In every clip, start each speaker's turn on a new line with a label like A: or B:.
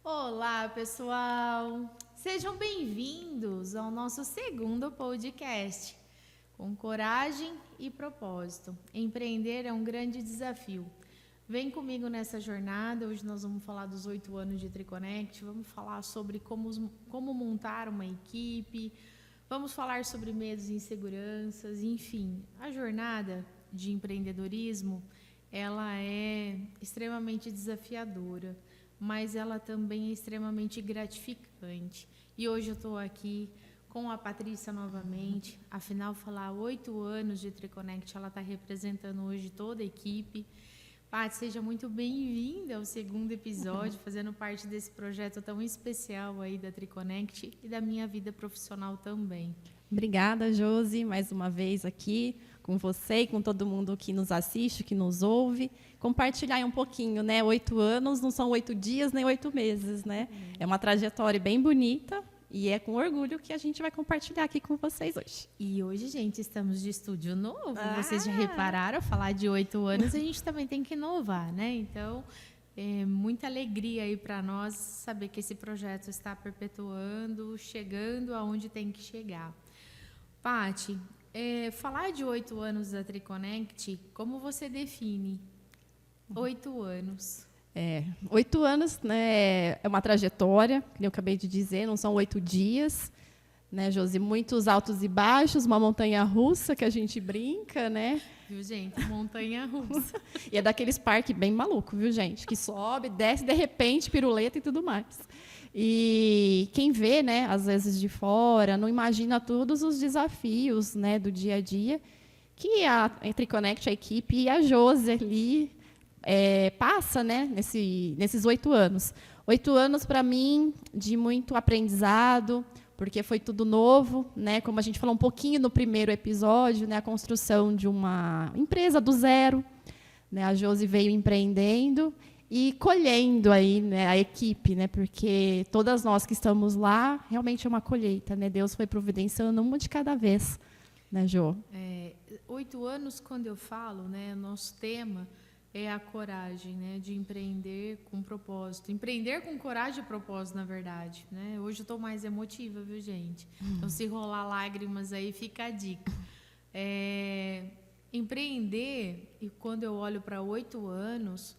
A: Olá, pessoal! Sejam bem-vindos ao nosso segundo podcast. Com coragem e propósito, empreender é um grande desafio. Vem comigo nessa jornada. Hoje nós vamos falar dos 8 anos de Triconnect, vamos falar sobre como montar uma equipe, vamos falar sobre medos e inseguranças, enfim. A jornada de empreendedorismo, ela é extremamente desafiadora, mas ela também é extremamente gratificante. E hoje eu estou aqui com a Patrícia novamente, afinal falar 8 anos de Triconnect, ela está representando hoje toda a equipe. Paty, seja muito bem-vinda ao segundo episódio, fazendo parte desse projeto tão especial aí da Triconnect e da minha vida profissional também.
B: Obrigada, Josi, mais uma vez aqui com você e com todo mundo que nos assiste, que nos ouve. Compartilhar aí um pouquinho, né? 8 anos não são 8 dias nem 8 meses, né? É uma trajetória bem bonita e é com orgulho que a gente vai compartilhar aqui com vocês hoje.
A: E hoje, gente, estamos de estúdio novo. Vocês já repararam, falar de 8 anos, a gente também tem que inovar, né? Então, é muita alegria aí para nós saber que esse projeto está perpetuando, chegando aonde tem que chegar. Paty, falar de 8 anos da Triconnect, como você define 8 anos?
B: 8 anos, né, é uma trajetória, que eu acabei de dizer, não são 8 dias, né, Josi? Muitos altos e baixos, uma montanha-russa que a gente brinca, né?
A: Viu, gente? Montanha-russa.
B: E é daqueles parques bem maluco, viu, gente? Que sobe, desce, de repente, piruleta e tudo mais. E quem vê, né, às vezes de fora, não imagina todos os desafios, né, do dia a dia que a Triconnect, a equipe e a Josi ali passa, né, nesses 8 anos. 8 anos, para mim, de muito aprendizado, porque foi tudo novo, né, como a gente falou um pouquinho no primeiro episódio, né, a construção de uma empresa do zero, né, a Josi veio empreendendo e colhendo aí, né, a equipe, né, porque todas nós que estamos lá, realmente é uma colheita, né, Deus foi providenciando uma de cada vez, né, Jo?
A: 8 anos, quando eu falo, né, nosso tema é a coragem, né, de empreender com propósito. Empreender com coragem e propósito, na verdade, né? Hoje eu estou mais emotiva, viu, gente? Então, se rolar lágrimas aí, fica a dica. Empreender, e quando eu olho para 8 anos,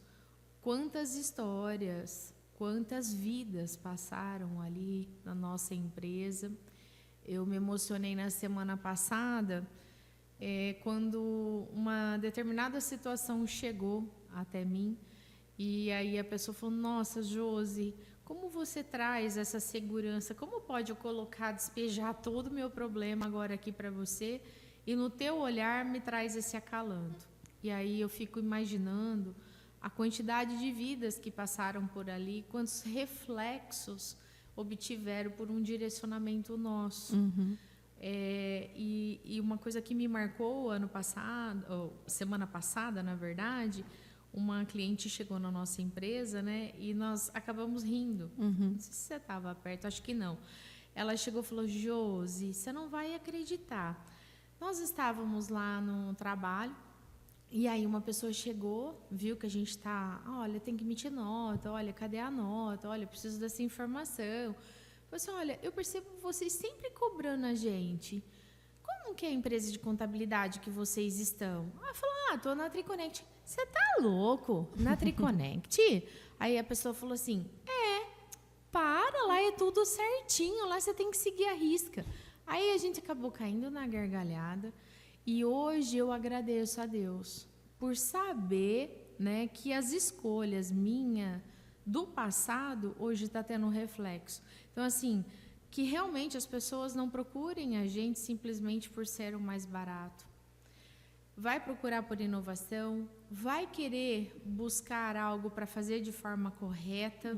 A: quantas histórias, quantas vidas passaram ali na nossa empresa. Eu me emocionei na semana passada, quando uma determinada situação chegou até mim, e aí a pessoa falou: nossa, Josi, como você traz essa segurança? Como pode eu colocar, despejar todo o meu problema agora aqui para você, e no teu olhar me traz esse acalanto? E aí eu fico imaginando a quantidade de vidas que passaram por ali, quantos reflexos obtiveram por um direcionamento nosso. E uma coisa que me marcou ano passado, ou semana passada, na verdade, uma cliente chegou na nossa empresa, né, e nós acabamos rindo. Não sei se você estava perto, acho que não. Ela chegou e falou: Josi, você não vai acreditar. Nós estávamos lá no trabalho, e aí uma pessoa chegou, viu que a gente está, olha, tem que emitir nota, olha, cadê a nota, olha, eu preciso dessa informação. Falei assim: olha, eu percebo vocês sempre cobrando a gente. Como que é a empresa de contabilidade que vocês estão? Ela falou: estou na Triconnect. Você tá louco? Na Triconnect? Aí a pessoa falou assim: para, lá é tudo certinho, lá você tem que seguir a risca. Aí a gente acabou caindo na gargalhada, e hoje eu agradeço a Deus por saber, né, que as escolhas minhas do passado hoje está tendo um reflexo. Então, assim, que realmente as pessoas não procurem a gente simplesmente por ser o mais barato. Vai procurar por inovação, vai querer buscar algo para fazer de forma correta.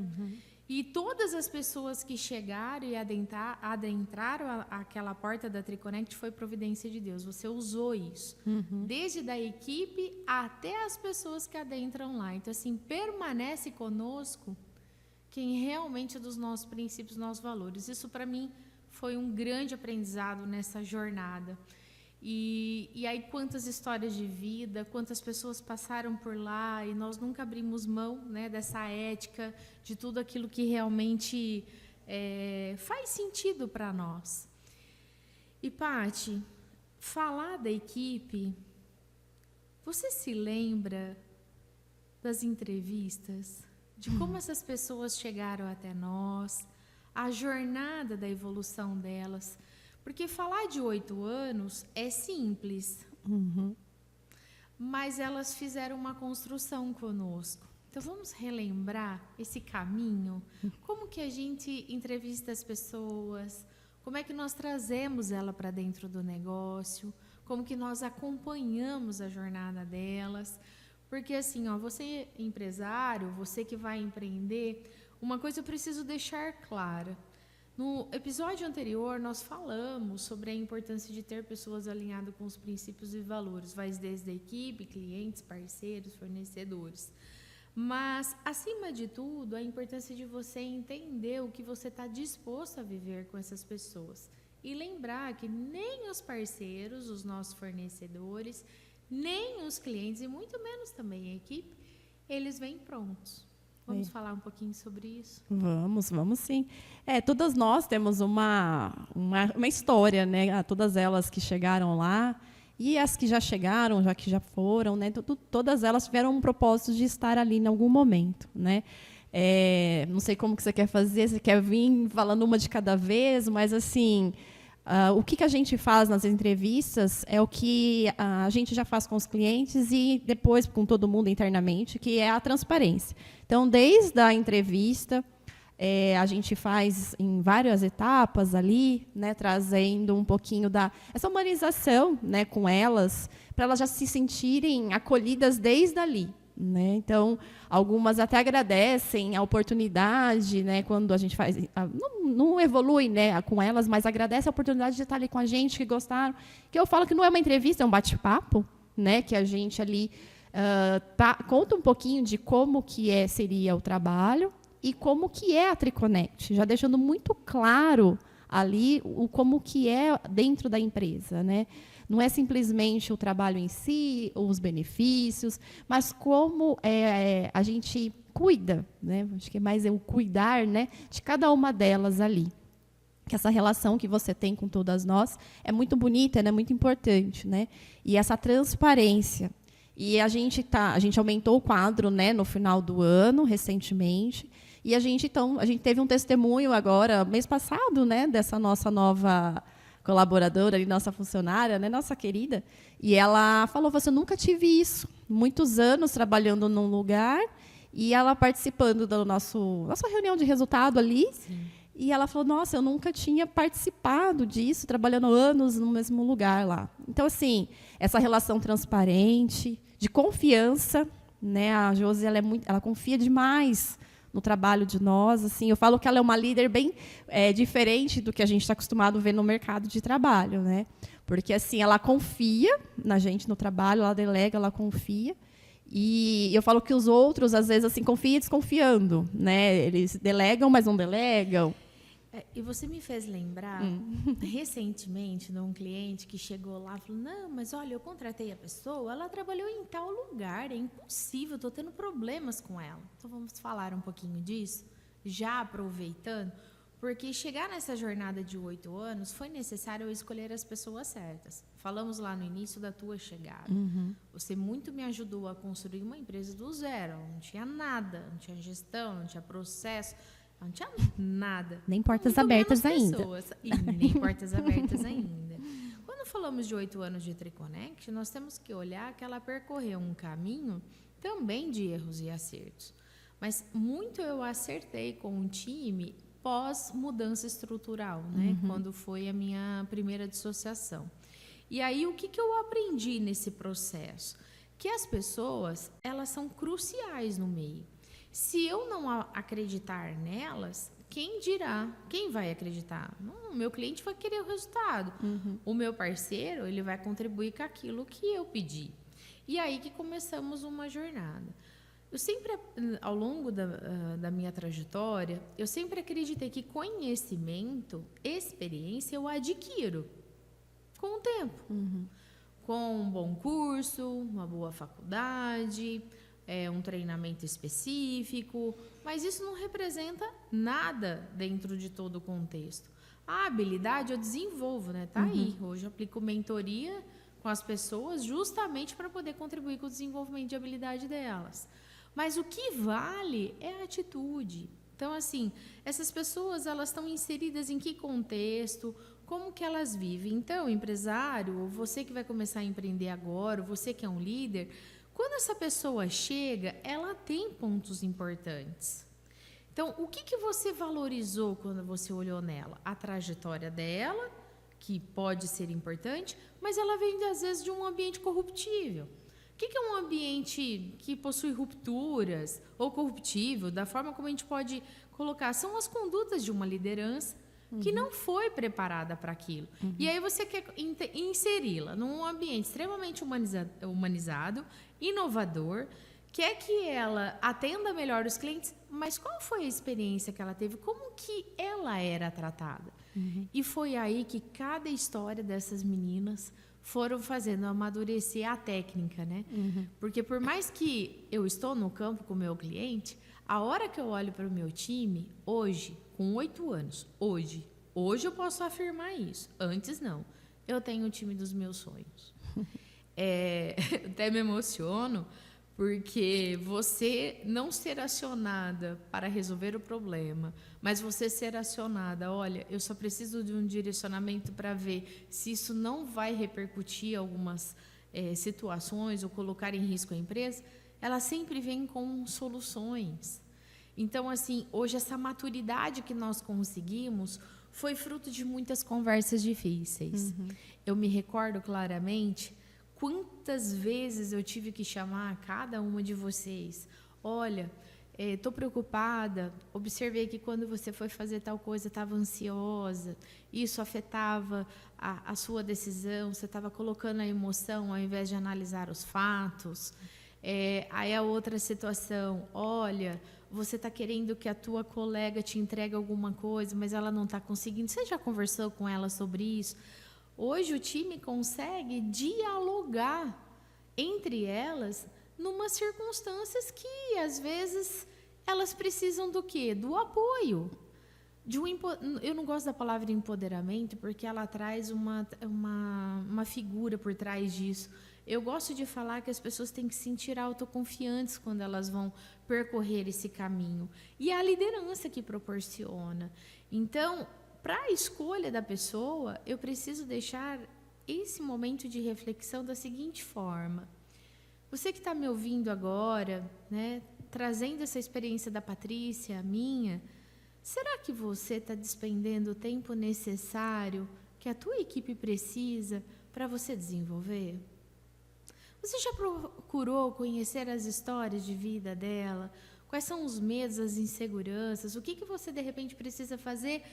A: E todas as pessoas que chegaram e adentraram aquela porta da Triconnect foi providência de Deus. Você usou isso. Desde da equipe até as pessoas que adentram lá. Então, assim, permanece conosco quem realmente é dos nossos princípios, dos nossos valores. Isso, para mim, foi um grande aprendizado nessa jornada. E aí quantas histórias de vida, quantas pessoas passaram por lá e nós nunca abrimos mão, né, dessa ética, de tudo aquilo que realmente faz sentido para nós. E, Paty, falar da equipe, você se lembra das entrevistas, de como essas pessoas chegaram até nós, a jornada da evolução delas? Porque falar de 8 anos é simples, mas elas fizeram uma construção conosco. Então, vamos relembrar esse caminho? Como que a gente entrevista as pessoas? Como é que nós trazemos ela para dentro do negócio? Como que nós acompanhamos a jornada delas? Porque, assim, ó, você empresário, você que vai empreender, uma coisa eu preciso deixar clara. No episódio anterior, nós falamos sobre a importância de ter pessoas alinhadas com os princípios e valores, vai desde a equipe, clientes, parceiros, fornecedores. Mas, acima de tudo, a importância de você entender o que você está disposto a viver com essas pessoas. E lembrar que nem os parceiros, os nossos fornecedores, nem os clientes, e muito menos também a equipe, eles vêm prontos. Vamos falar um pouquinho sobre isso?
B: Vamos sim. Todas nós temos uma história, né? Todas elas que chegaram lá e as que já chegaram, já que já foram, né? Todas elas tiveram um propósito de estar ali em algum momento, né? Não sei como que você quer fazer, você quer vir falando uma de cada vez, mas assim, o que a gente faz nas entrevistas é o que a gente já faz com os clientes e depois com todo mundo internamente, que é a transparência. Então, desde a entrevista, a gente faz em várias etapas ali, né, trazendo um pouquinho essa humanização, né, com elas, para elas já se sentirem acolhidas desde ali. Né? Então, algumas até agradecem a oportunidade, né, quando a gente faz, não evolui, né, com elas, mas agradece a oportunidade de estar ali com a gente, que gostaram. Que eu falo que não é uma entrevista, é um bate-papo, né, que a gente ali conta um pouquinho de como que seria o trabalho e como que é a Triconnect, já deixando muito claro ali como que é dentro da empresa, né? Não é simplesmente o trabalho em si, os benefícios, mas como a gente cuida, né? Acho que é mais o cuidar, né, de cada uma delas ali. Que essa relação que você tem com todas nós é muito bonita, né, muito importante, né? E essa transparência. E a gente aumentou o quadro, né, no final do ano, recentemente. E a gente teve um testemunho agora, mês passado, né, dessa nossa nova colaboradora, ali, nossa funcionária, né, nossa querida, e ela falou: "Você nunca tive isso, muitos anos trabalhando num lugar e ela participando da nossa reunião de resultado ali." Sim. E ela falou: "Nossa, eu nunca tinha participado disso, trabalhando anos no mesmo lugar lá." Então, assim, essa relação transparente, de confiança, né? A Josi, ela confia demais no trabalho de nós, assim, eu falo que ela é uma líder bem diferente do que a gente está acostumado a ver no mercado de trabalho, né? Porque assim, ela confia na gente no trabalho, ela delega, ela confia. E eu falo que os outros, às vezes, assim, confiam desconfiando, né? Eles delegam, mas não delegam.
A: E você me fez lembrar, recentemente, de um cliente que chegou lá e falou: "Não, mas olha, eu contratei a pessoa, ela trabalhou em tal lugar, é impossível, estou tendo problemas com ela." Então, vamos falar um pouquinho disso, já aproveitando, porque chegar nessa jornada de 8 anos, foi necessário eu escolher as pessoas certas. Falamos lá no início da tua chegada. Você muito me ajudou a construir uma empresa do zero, não tinha nada, não tinha gestão, não tinha processo, não tinha nada.
B: Nem portas abertas ainda.
A: E nem portas abertas ainda. Quando falamos de 8 anos de Triconnect, nós temos que olhar que ela percorreu um caminho também de erros e acertos. Mas muito eu acertei com o time pós mudança estrutural, né? Quando foi a minha primeira dissociação. E aí, o que eu aprendi nesse processo? Que as pessoas, elas são cruciais no meio. Se eu não acreditar nelas, quem dirá? Quem vai acreditar? O meu cliente vai querer o resultado. O meu parceiro, ele vai contribuir com aquilo que eu pedi. E aí que começamos uma jornada. Eu sempre, ao longo da minha trajetória, eu sempre acreditei que conhecimento, experiência, eu adquiro. Com o tempo. Com um bom curso, uma boa faculdade, um treinamento específico, mas isso não representa nada dentro de todo o contexto. A habilidade eu desenvolvo, né? Tá aí. Hoje eu aplico mentoria com as pessoas justamente para poder contribuir com o desenvolvimento de habilidade delas. Mas o que vale é a atitude. Então, assim, essas pessoas, elas estão inseridas em que contexto, como que elas vivem. Então, empresário, você que vai começar a empreender agora, você que é um líder, quando essa pessoa chega, ela tem pontos importantes. Então, o que você valorizou quando você olhou nela? A trajetória dela, que pode ser importante, mas ela vem, às vezes, de um ambiente corruptível. O que é um ambiente que possui rupturas ou corruptível? Da forma como a gente pode colocar, são as condutas de uma liderança que não foi preparada para aquilo. E aí você quer inseri-la num ambiente extremamente humanizado, inovador, quer que ela atenda melhor os clientes, mas qual foi a experiência que ela teve? Como que ela era tratada? E foi aí que cada história dessas meninas foram fazendo amadurecer a técnica, né? Porque por mais que eu estou no campo com o meu cliente, a hora que eu olho para o meu time, hoje, com 8 anos, hoje eu posso afirmar isso. Antes, não. Eu tenho o time dos meus sonhos. Até me emociono, porque você não ser acionada para resolver o problema, mas você ser acionada, olha, eu só preciso de um direcionamento para ver se isso não vai repercutir algumas situações ou colocar em risco a empresa, ela sempre vem com soluções. Então, assim, hoje essa maturidade que nós conseguimos foi fruto de muitas conversas difíceis. Eu me recordo claramente quantas vezes eu tive que chamar cada uma de vocês. Olha, estou preocupada, observei que quando você foi fazer tal coisa, estava ansiosa, isso afetava a sua decisão, você estava colocando a emoção ao invés de analisar os fatos. Aí a outra situação, olha, você está querendo que a tua colega te entregue alguma coisa, mas ela não está conseguindo. Você já conversou com ela sobre isso? Hoje o time consegue dialogar entre elas numas circunstâncias que, às vezes, elas precisam do quê? Do apoio. Eu não gosto da palavra empoderamento, porque ela traz uma figura por trás disso. Eu gosto de falar que as pessoas têm que se sentir autoconfiantes quando elas vão percorrer esse caminho. E é a liderança que proporciona. Então, para a escolha da pessoa, eu preciso deixar esse momento de reflexão da seguinte forma. Você que está me ouvindo agora, né, trazendo essa experiência da Patrícia, a minha, será que você está despendendo o tempo necessário que a tua equipe precisa para você desenvolver? Você já procurou conhecer as histórias de vida dela? Quais são os medos, as inseguranças? O que você, de repente, precisa fazer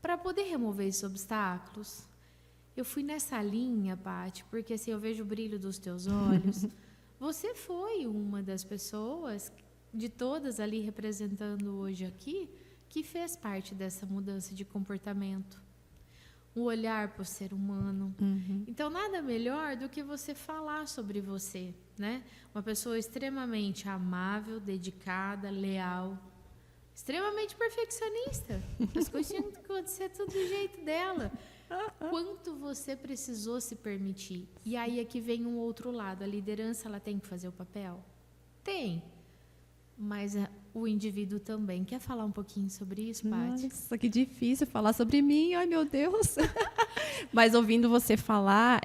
A: para poder remover esses obstáculos? Eu fui nessa linha, Paty, porque assim, eu vejo o brilho dos teus olhos. Você foi uma das pessoas, de todas ali representando hoje aqui, que fez parte dessa mudança de comportamento. O olhar para o ser humano. Então, nada melhor do que você falar sobre você, né? Uma pessoa extremamente amável, dedicada, leal, extremamente perfeccionista. As coisas tinham que acontecer tudo do jeito dela. Quanto você precisou se permitir? E aí é que vem um outro lado. A liderança, ela tem que fazer o papel? Tem. Mas o indivíduo também. Quer falar um pouquinho sobre isso, Paty?
B: Nossa, que difícil falar sobre mim. Ai, meu Deus. Mas ouvindo você falar,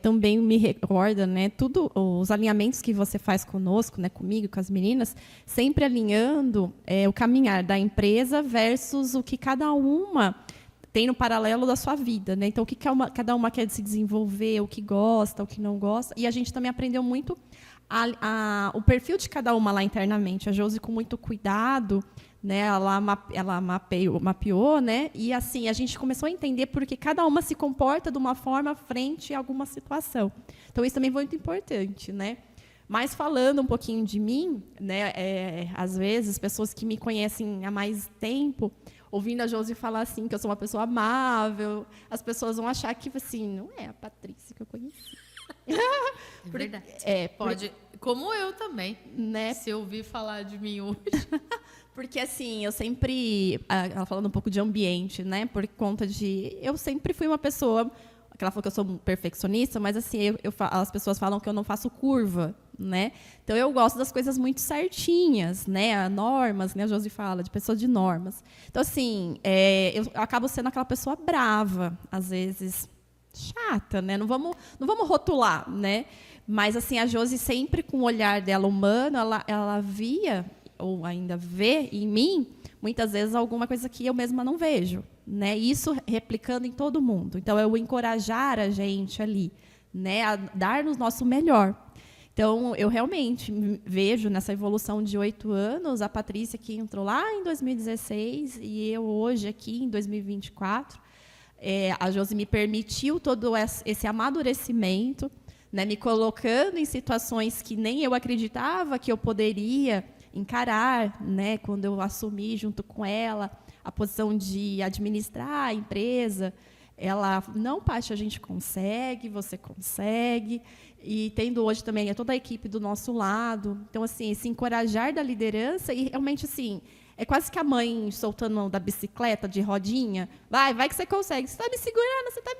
B: também me recorda, né, tudo, os alinhamentos que você faz conosco, né, comigo, com as meninas, sempre alinhando o caminhar da empresa versus o que cada uma tem no paralelo da sua vida, né? Então, o que cada uma quer se desenvolver, o que gosta, o que não gosta. E a gente também aprendeu muito o perfil de cada uma lá internamente. A Josi, com muito cuidado, né, ela mapeou, né, e assim a gente começou a entender porque cada uma se comporta de uma forma frente a alguma situação. Então, isso também foi muito importante, né? Mas falando um pouquinho de mim, né, às vezes, pessoas que me conhecem há mais tempo, ouvindo a Josi falar assim, que eu sou uma pessoa amável, as pessoas vão achar que, assim, não é a Patrícia que eu conheci.
A: É verdade. Pode, como eu também,
B: né?
A: Se eu ouvir falar de mim hoje.
B: Porque, assim, eu sempre... Ela falando um pouco de ambiente, né? Por conta de... Eu sempre fui uma pessoa... Ela falou que eu sou perfeccionista, mas, assim, as pessoas falam que eu não faço curva, né? Então, eu gosto das coisas muito certinhas, né? Normas, né? A Josi fala, de pessoa de normas. Então, assim, eu acabo sendo aquela pessoa brava, às vezes chata, né? Não vamos rotular, né? Mas, assim, a Josi sempre, com o olhar dela humano, ela via, ou ainda vê em mim, muitas vezes, alguma coisa que eu mesma não vejo, né? Isso replicando em todo mundo. Então, eu encorajar a gente ali, né? A dar o nosso melhor. Então, eu realmente vejo nessa evolução de 8 anos, a Patrícia que entrou lá em 2016 e eu hoje aqui em 2024. A Josi me permitiu todo esse amadurecimento, né? Me colocando em situações que nem eu acreditava que eu poderia encarar, né? Quando eu assumi junto com ela a posição de administrar a empresa, ela, não, Paty, a gente consegue, você consegue, e tendo hoje também toda a equipe do nosso lado. Então, assim, esse encorajar da liderança, e realmente, assim, é quase que a mãe soltando da bicicleta de rodinha, vai que você consegue, você está me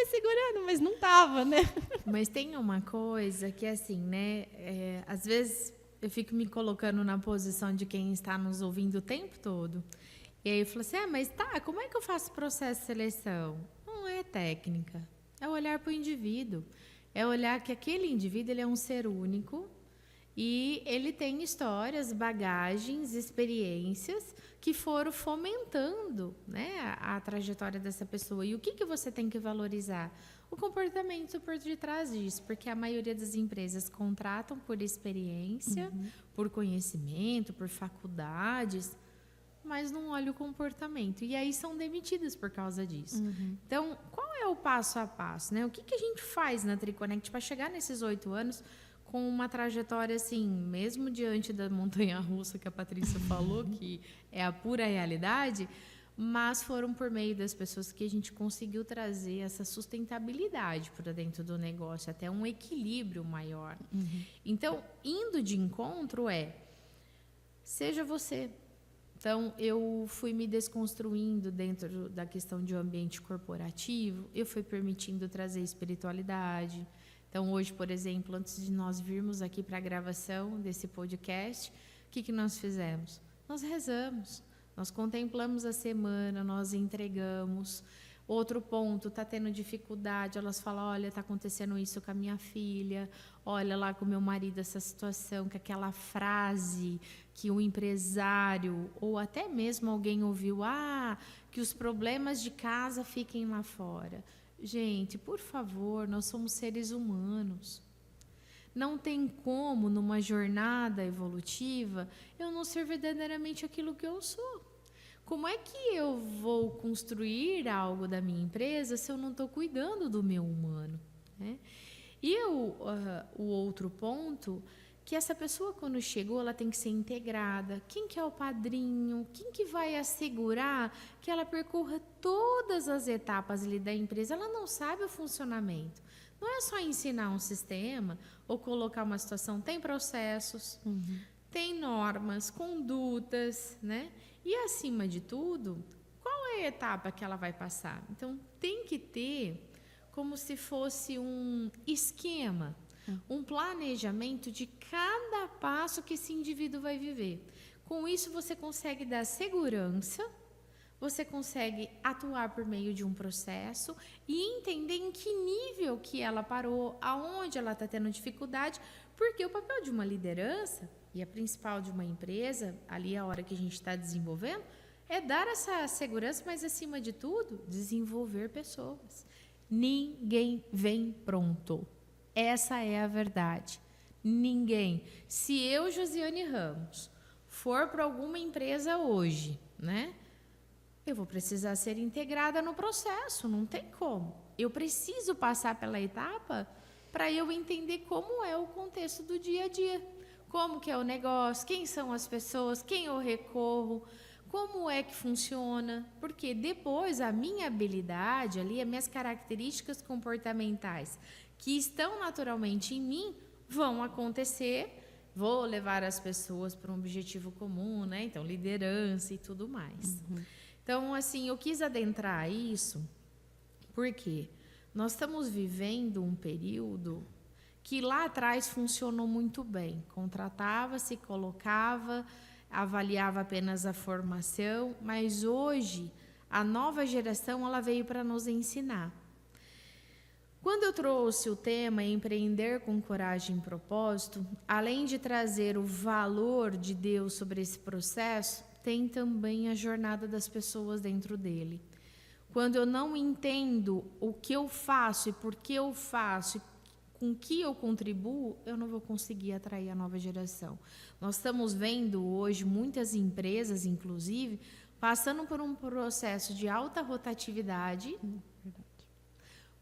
B: segurando, mas não estava, né?
A: Mas tem uma coisa que, assim, né, às vezes eu fico me colocando na posição de quem está nos ouvindo o tempo todo. E aí eu falo assim, mas tá, como é que eu faço o processo de seleção? Não é técnica, é olhar para o indivíduo. É olhar que aquele indivíduo ele é um ser único e ele tem histórias, bagagens, experiências que foram fomentando, né, a trajetória dessa pessoa. E o que você tem que valorizar? O comportamento por detrás disso, porque a maioria das empresas contratam por experiência, por conhecimento, por faculdades, mas não olha o comportamento. E aí são demitidas por causa disso. Então, qual é o passo a passo, né? O que a gente faz na Triconnect para chegar nesses 8 anos com uma trajetória, assim, mesmo diante da montanha-russa que a Patrícia falou, que é a pura realidade, mas foram por meio das pessoas que a gente conseguiu trazer essa sustentabilidade para dentro do negócio, até um equilíbrio maior. Então, indo de encontro seja você. Então, eu fui me desconstruindo dentro da questão de um ambiente corporativo, eu fui permitindo trazer espiritualidade. Então, hoje, por exemplo, antes de nós virmos aqui para a gravação desse podcast, o que nós fizemos? Nós rezamos, nós contemplamos a semana, nós entregamos. Outro ponto, está tendo dificuldade, elas falam, olha, está acontecendo isso com a minha filha, olha lá com o meu marido essa situação, que aquela frase que o empresário, ou até mesmo alguém ouviu, que os problemas de casa fiquem lá fora. Gente, por favor, nós somos seres humanos. Não tem como, numa jornada evolutiva, eu não ser verdadeiramente aquilo que eu sou. Como é que eu vou construir algo da minha empresa se eu não estou cuidando do meu humano, né? E o outro ponto, que essa pessoa, quando chegou, ela tem que ser integrada. Quem que é o padrinho? Quem que vai assegurar que ela percorra todas as etapas ali da empresa? Ela não sabe o funcionamento. Não é só ensinar um sistema ou colocar uma situação. Tem processos, tem normas, condutas, né? E, acima de tudo, qual é a etapa que ela vai passar? Então, tem que ter como se fosse um esquema, um planejamento de cada passo que esse indivíduo vai viver. Com isso, você consegue dar segurança, você consegue atuar por meio de um processo e entender em que nível que ela parou, aonde ela está tendo dificuldade, porque o papel de uma liderança, e a principal de uma empresa, ali a hora que a gente está desenvolvendo, é dar essa segurança, mas, acima de tudo, desenvolver pessoas. Ninguém vem pronto. Essa é a verdade. Ninguém. Se eu, Josiane Ramos, for para alguma empresa hoje, né? Eu vou precisar ser integrada no processo, não tem como. Eu preciso passar pela etapa para eu entender como é o contexto do dia a dia. como que é o negócio, quem são as pessoas, quem eu recorro, como é que funciona, porque depois a minha habilidade ali, as minhas características comportamentais que estão naturalmente em mim vão acontecer, vou levar as pessoas para um objetivo comum, né? Então, liderança e tudo mais. Então, assim, eu quis adentrar isso porque nós estamos vivendo um período que lá atrás funcionou muito bem. Contratava-se, colocava, avaliava apenas a formação, mas hoje a nova geração ela veio para nos ensinar. Quando eu trouxe o tema Empreender com Coragem e Propósito, além de trazer o valor de Deus sobre esse processo, tem também a jornada das pessoas dentro dele. Quando eu não entendo o que eu faço e por que eu faço, com que eu contribuo, eu não vou conseguir atrair a nova geração. Nós estamos vendo hoje muitas empresas, inclusive, passando por um processo de alta rotatividade,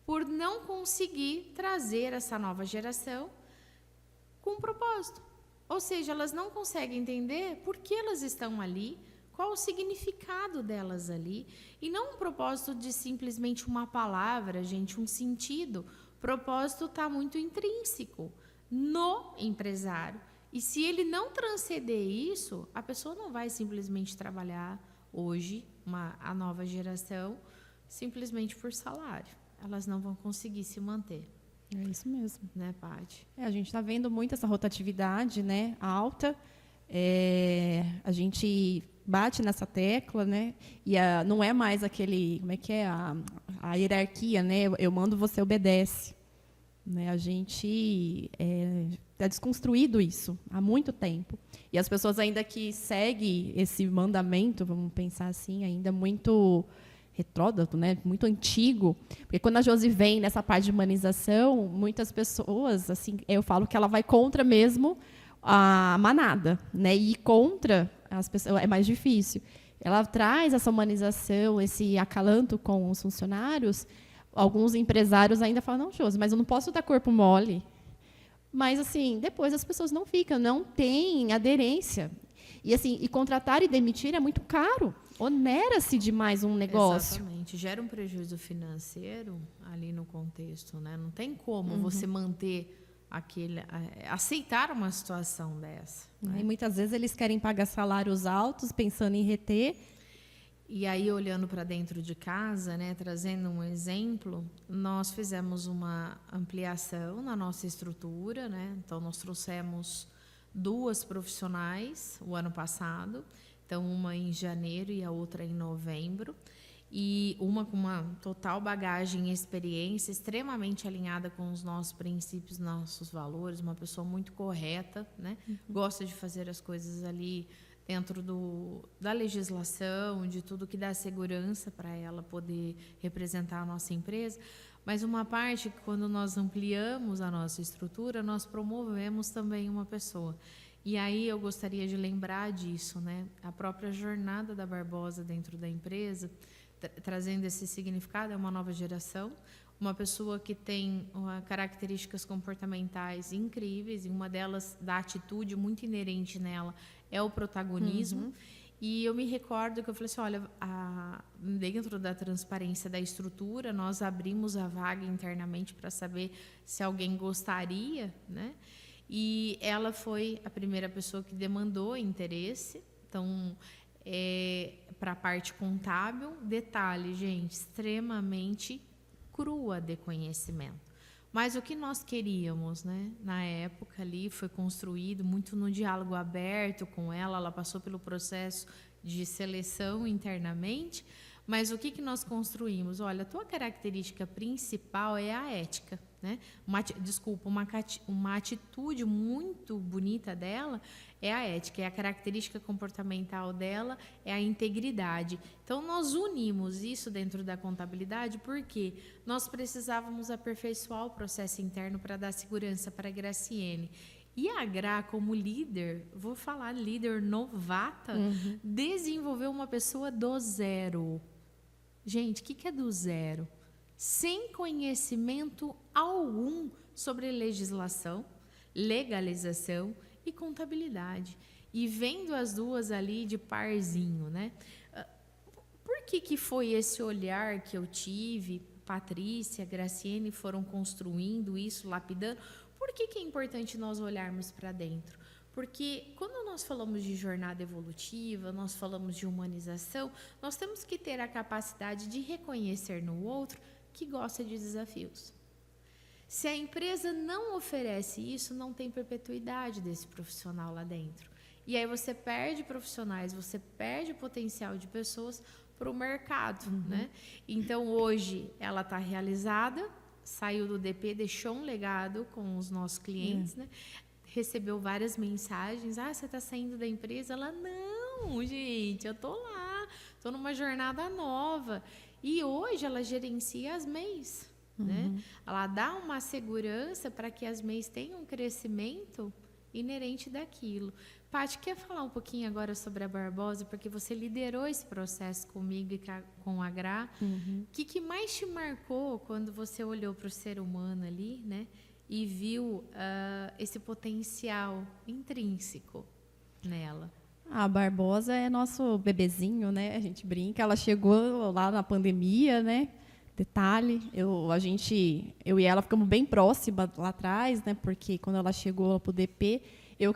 A: por não conseguir trazer essa nova geração com propósito. Ou seja, elas não conseguem entender por que elas estão ali, qual o significado delas ali, e não um propósito de simplesmente uma palavra, gente, um sentido. O propósito está muito intrínseco no empresário. E se ele não transcender isso, a pessoa não vai simplesmente trabalhar hoje, a nova geração, simplesmente por salário. Elas não vão conseguir se manter.
B: É isso mesmo.
A: Né, Paty?
B: A gente está vendo muito essa rotatividade, né, alta. A gente bate nessa tecla, né? E não é mais aquele, como é que é a hierarquia, né? Eu mando, você obedece. Né? A gente está desconstruído isso há muito tempo. E as pessoas ainda que seguem esse mandamento, vamos pensar assim, ainda muito retrógrado, né? Muito antigo, porque quando a Josi vem nessa parte de humanização, muitas pessoas, assim, eu falo que ela vai contra mesmo a manada, né? E contra as pessoas é mais difícil. Ela traz essa humanização, esse acalanto com os funcionários. Alguns empresários ainda falam, não, Josi, mas eu não posso dar corpo mole. Mas, assim, depois as pessoas não ficam, não têm aderência. E, assim, contratar e demitir é muito caro. Onera-se demais um negócio.
A: Exatamente. Gera um prejuízo financeiro ali no contexto, né? Não tem como você manter aceitar uma situação dessa. Né?
B: E muitas vezes eles querem pagar salários altos, pensando em reter.
A: E aí, olhando para dentro de casa, né, trazendo um exemplo, nós fizemos uma ampliação na nossa estrutura, né? Então, nós trouxemos 2 profissionais o ano passado, então uma em janeiro e a outra em novembro, e uma com uma total bagagem e experiência, extremamente alinhada com os nossos princípios, nossos valores, uma pessoa muito correta, né? Gosta de fazer as coisas ali dentro da legislação, de tudo que dá segurança para ela poder representar a nossa empresa. Mas uma parte que, quando nós ampliamos a nossa estrutura, nós promovemos também uma pessoa. E aí eu gostaria de lembrar disso, né? A própria jornada da Barbosa dentro da empresa, trazendo esse significado, é uma nova geração, uma pessoa que tem características comportamentais incríveis, e uma delas, da atitude muito inerente nela, é o protagonismo. E eu me recordo que eu falei assim, olha, dentro da transparência da estrutura, nós abrimos a vaga internamente para saber se alguém gostaria, né? E ela foi a primeira pessoa que demandou interesse. Então, para a parte contábil, detalhe, gente, extremamente crua de conhecimento. Mas o que nós queríamos, né? Na época ali foi construído muito no diálogo aberto com ela passou pelo processo de seleção internamente, mas o que nós construímos? Olha, a tua característica principal é a ética, né? Uma atitude muito bonita dela é a ética, é a característica comportamental dela, é a integridade. Então, nós unimos isso dentro da contabilidade porque nós precisávamos aperfeiçoar o processo interno para dar segurança para a Graciene. E a Gra, como líder, vou falar líder novata, desenvolveu uma pessoa do zero. Gente, o que é do zero? Sem conhecimento algum sobre legislação, legalização e contabilidade. E vendo as duas ali de parzinho, né? Por que foi esse olhar que eu tive? Patrícia, Graciene foram construindo isso, lapidando. Por que é importante nós olharmos para dentro? Porque quando nós falamos de jornada evolutiva, nós falamos de humanização, nós temos que ter a capacidade de reconhecer no outro que gosta de desafios. Se a empresa não oferece isso, não tem perpetuidade desse profissional lá dentro. E aí você perde profissionais, você perde potencial de pessoas para o mercado, né? Então, hoje, ela está realizada, saiu do DP, deixou um legado com os nossos clientes, né? Recebeu várias mensagens, você está saindo da empresa? Ela, não, gente, eu estou lá, estou numa jornada nova. E hoje ela gerencia as MEIs, né? Ela dá uma segurança para que as MEIs tenham um crescimento inerente daquilo. Paty, quer falar um pouquinho agora sobre a Barbosa, porque você liderou esse processo comigo e com a Gra. O que mais te marcou quando você olhou para o ser humano ali, né? E viu esse potencial intrínseco nela?
B: A Barbosa é nosso bebezinho, né? A gente brinca. Ela chegou lá na pandemia, né? Detalhe, eu e ela ficamos bem próximas lá atrás, né? Porque quando ela chegou para o DP, eu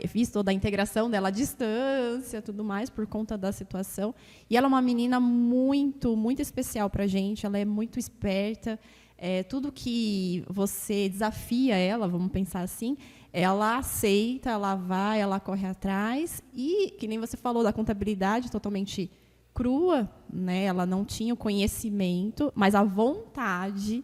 B: fiz toda a integração dela à distância, tudo mais, por conta da situação. E ela é uma menina muito, muito especial para a gente. Ela é muito esperta. Tudo que você desafia ela, vamos pensar assim, ela aceita, ela vai, ela corre atrás. E, que nem você falou, da contabilidade totalmente crua, né? Ela não tinha o conhecimento, mas a vontade,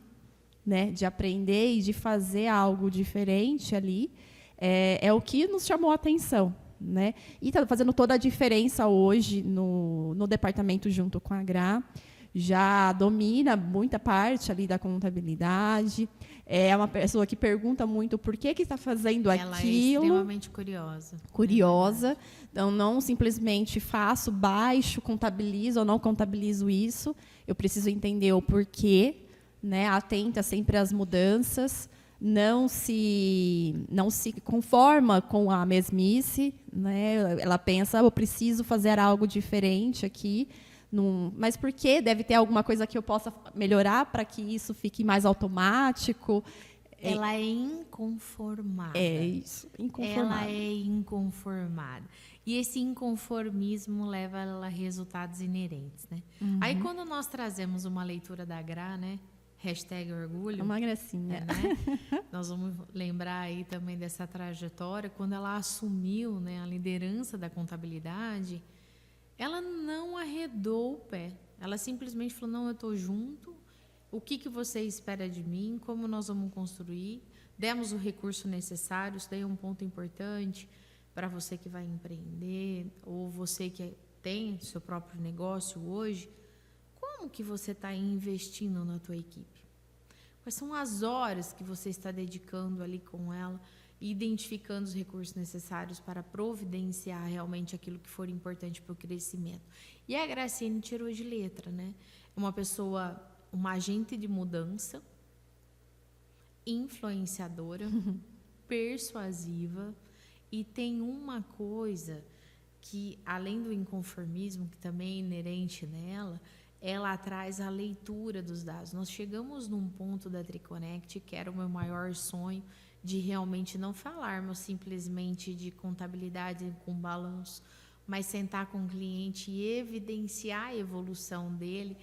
B: né, de aprender e de fazer algo diferente ali é o que nos chamou a atenção, né? E está fazendo toda a diferença hoje no departamento junto com a Gra. Já domina muita parte ali da contabilidade. É uma pessoa que pergunta muito por que está fazendo aquilo.
A: Ela é extremamente curiosa.
B: Curiosa. Então, não simplesmente faço, baixo, contabilizo ou não contabilizo isso. Eu preciso entender o porquê, né? Atenta sempre às mudanças. Não se conforma com a mesmice, né? Ela pensa, eu preciso fazer algo diferente aqui. Mas por quê? Deve ter alguma coisa que eu possa melhorar para que isso fique mais automático.
A: Ela é inconformada.
B: É isso, inconformada.
A: Ela é inconformada. E esse inconformismo leva ela a resultados inerentes, né? Aí, quando nós trazemos uma leitura da Gra, né? #orgulho.
B: Uma gracinha.
A: Né? Nós vamos lembrar aí também dessa trajetória. Quando ela assumiu, né, a liderança da contabilidade, ela não arredou o pé. Ela simplesmente falou, não, eu estou junto. O que você espera de mim? Como nós vamos construir? Demos o recurso necessário. Isso daí é um ponto importante para você que vai empreender ou você que tem seu próprio negócio hoje. Como que você está investindo na tua equipe? Quais são as horas que você está dedicando ali com ela e identificando os recursos necessários para providenciar realmente aquilo que for importante para o crescimento? E a Graciene tirou de letra, né? Uma pessoa, uma agente de mudança, influenciadora, persuasiva, e tem uma coisa que, além do inconformismo, que também é inerente nela, ela traz a leitura dos dados. Nós chegamos num ponto da Triconnect, que era o meu maior sonho, de realmente não falarmos simplesmente de contabilidade com balanço, mas sentar com o cliente e evidenciar a evolução dele,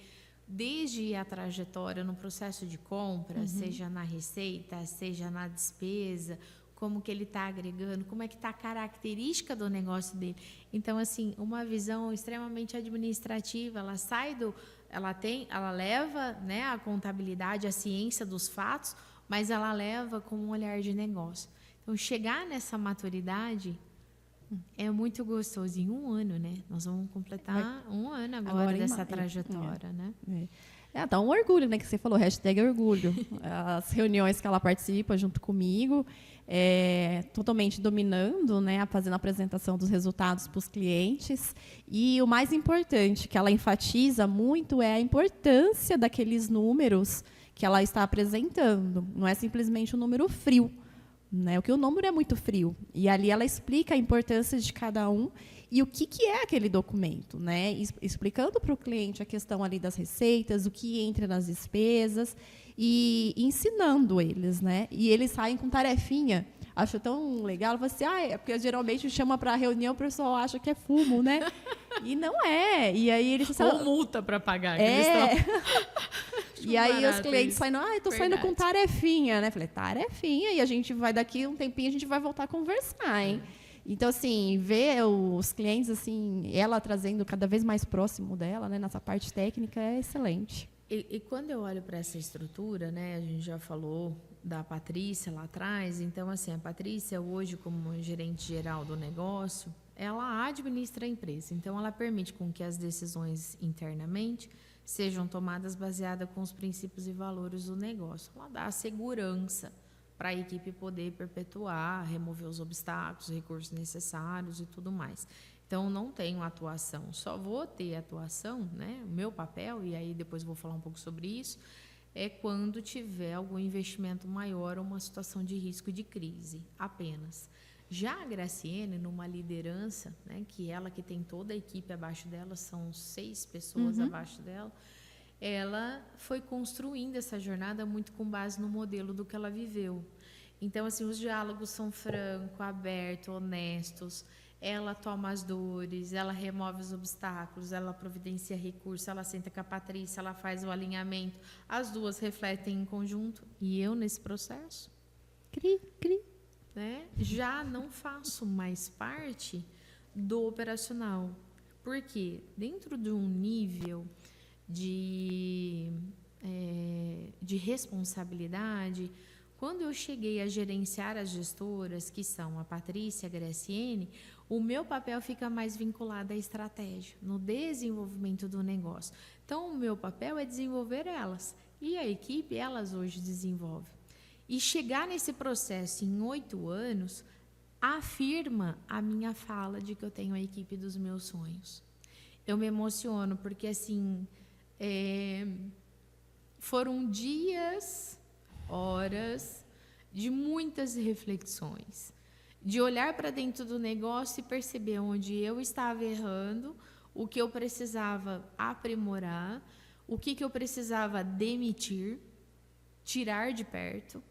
A: desde a trajetória no processo de compra, seja na receita, seja na despesa, como que ele está agregando, como é que está a característica do negócio dele. Então, assim, uma visão extremamente administrativa, ela leva, né, a contabilidade, a ciência dos fatos, mas ela leva com um olhar de negócio. Então, chegar nessa maturidade é muito gostoso. Em 1 ano, né? Nós vamos completar 1 ano agora dessa trajetória, né?
B: Dá um orgulho, né, que você falou, #orgulho. As reuniões que ela participa junto comigo, totalmente dominando, né, fazendo a apresentação dos resultados para os clientes. E o mais importante, que ela enfatiza muito, é a importância daqueles números que ela está apresentando. Não é simplesmente um número frio, né? O que o número é muito frio. E ali ela explica a importância de cada um e o que é aquele documento, né? Explicando para o cliente a questão ali das receitas, o que entra nas despesas e ensinando eles, né? E eles saem com tarefinha. Acho tão legal. Eu falo assim, é porque geralmente chama para reunião, o pessoal acha que é fumo, né? E não é. E aí eles
A: ou multa para pagar.
B: E aí os clientes saem, estou saindo com tarefinha, né? Falei, tarefinha, e a gente vai daqui um tempinho, a gente vai voltar a conversar, hein? Então, assim, ver os clientes, assim, ela trazendo cada vez mais próximo dela, né, nessa parte técnica, é excelente.
A: E quando eu olho para essa estrutura, né, a gente já falou da Patrícia lá atrás, então, assim, a Patrícia hoje, como gerente geral do negócio, ela administra a empresa, então ela permite com que as decisões internamente sejam tomadas baseadas com os princípios e valores do negócio. Ela dá a segurança para a equipe poder perpetuar, remover os obstáculos, recursos necessários e tudo mais. Então, não tenho atuação, só vou ter atuação, né? O meu papel, e aí depois vou falar um pouco sobre isso, é quando tiver algum investimento maior ou uma situação de risco de crise, apenas. Já a Graciene, numa liderança, né, que ela que tem toda a equipe abaixo dela, são 6 pessoas abaixo dela, ela foi construindo essa jornada muito com base no modelo do que ela viveu. Então, assim, os diálogos são francos, abertos, honestos, ela toma as dores, ela remove os obstáculos, ela providencia recursos, ela senta com a Patrícia, ela faz o alinhamento, as duas refletem em conjunto, e eu nesse processo, né, já não faço mais parte do operacional, porque dentro de um nível de responsabilidade, quando eu cheguei a gerenciar as gestoras, que são a Patrícia e a Graciene, o meu papel fica mais vinculado à estratégia, no desenvolvimento do negócio. Então, o meu papel é desenvolver elas, e a equipe, elas hoje desenvolvem. E chegar nesse processo em 8 anos, afirma a minha fala de que eu tenho a equipe dos meus sonhos. Eu me emociono, porque, assim, foram dias, horas, de muitas reflexões, de olhar para dentro do negócio e perceber onde eu estava errando, o que eu precisava aprimorar, o que eu precisava demitir, tirar de perto,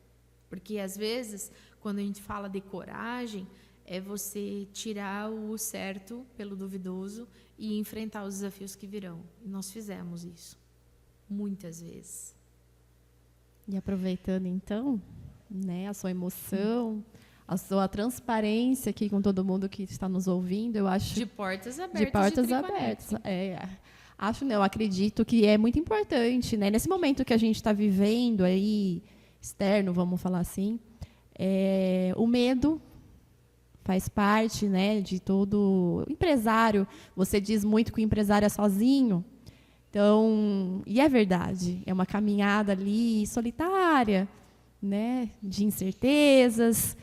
A: porque às vezes, quando a gente fala de coragem, é você tirar o certo pelo duvidoso e enfrentar os desafios que virão. E nós fizemos isso, muitas vezes.
B: E aproveitando, então, né, a sua emoção, a sua transparência aqui com todo mundo que está nos ouvindo, eu acho...
A: De portas abertas.
B: De portas abertas. Eu acredito que é muito importante, né? Nesse momento que a gente está vivendo aí, externo, vamos falar assim, o medo faz parte, né, de todo empresário. Você diz muito que o empresário é sozinho. Então, e é verdade, é uma caminhada ali solitária, né, de incertezas.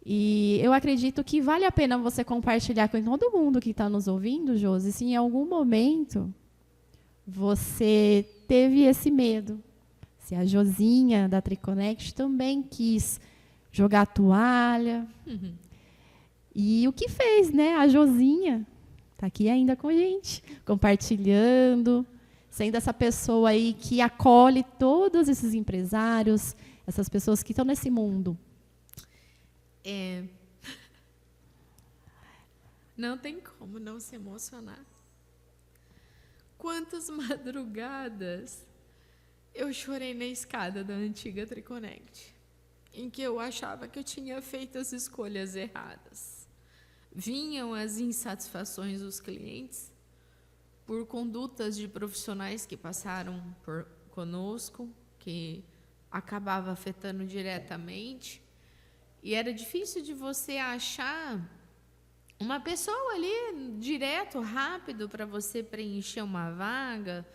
B: E eu acredito que vale a pena você compartilhar com todo mundo que está nos ouvindo, Josi, se em algum momento você teve esse medo. Se a Josinha da Triconnect também quis jogar a toalha. E o que fez, né? A Josinha está aqui ainda com a gente, compartilhando, sendo essa pessoa aí que acolhe todos esses empresários, essas pessoas que estão nesse mundo.
A: Não tem como não se emocionar. Quantas madrugadas eu chorei na escada da antiga Triconnect, em que eu achava que eu tinha feito as escolhas erradas. Vinham as insatisfações dos clientes por condutas de profissionais que passaram conosco, que acabava afetando diretamente. E era difícil de você achar uma pessoa ali, direto, rápido, para você preencher uma vaga.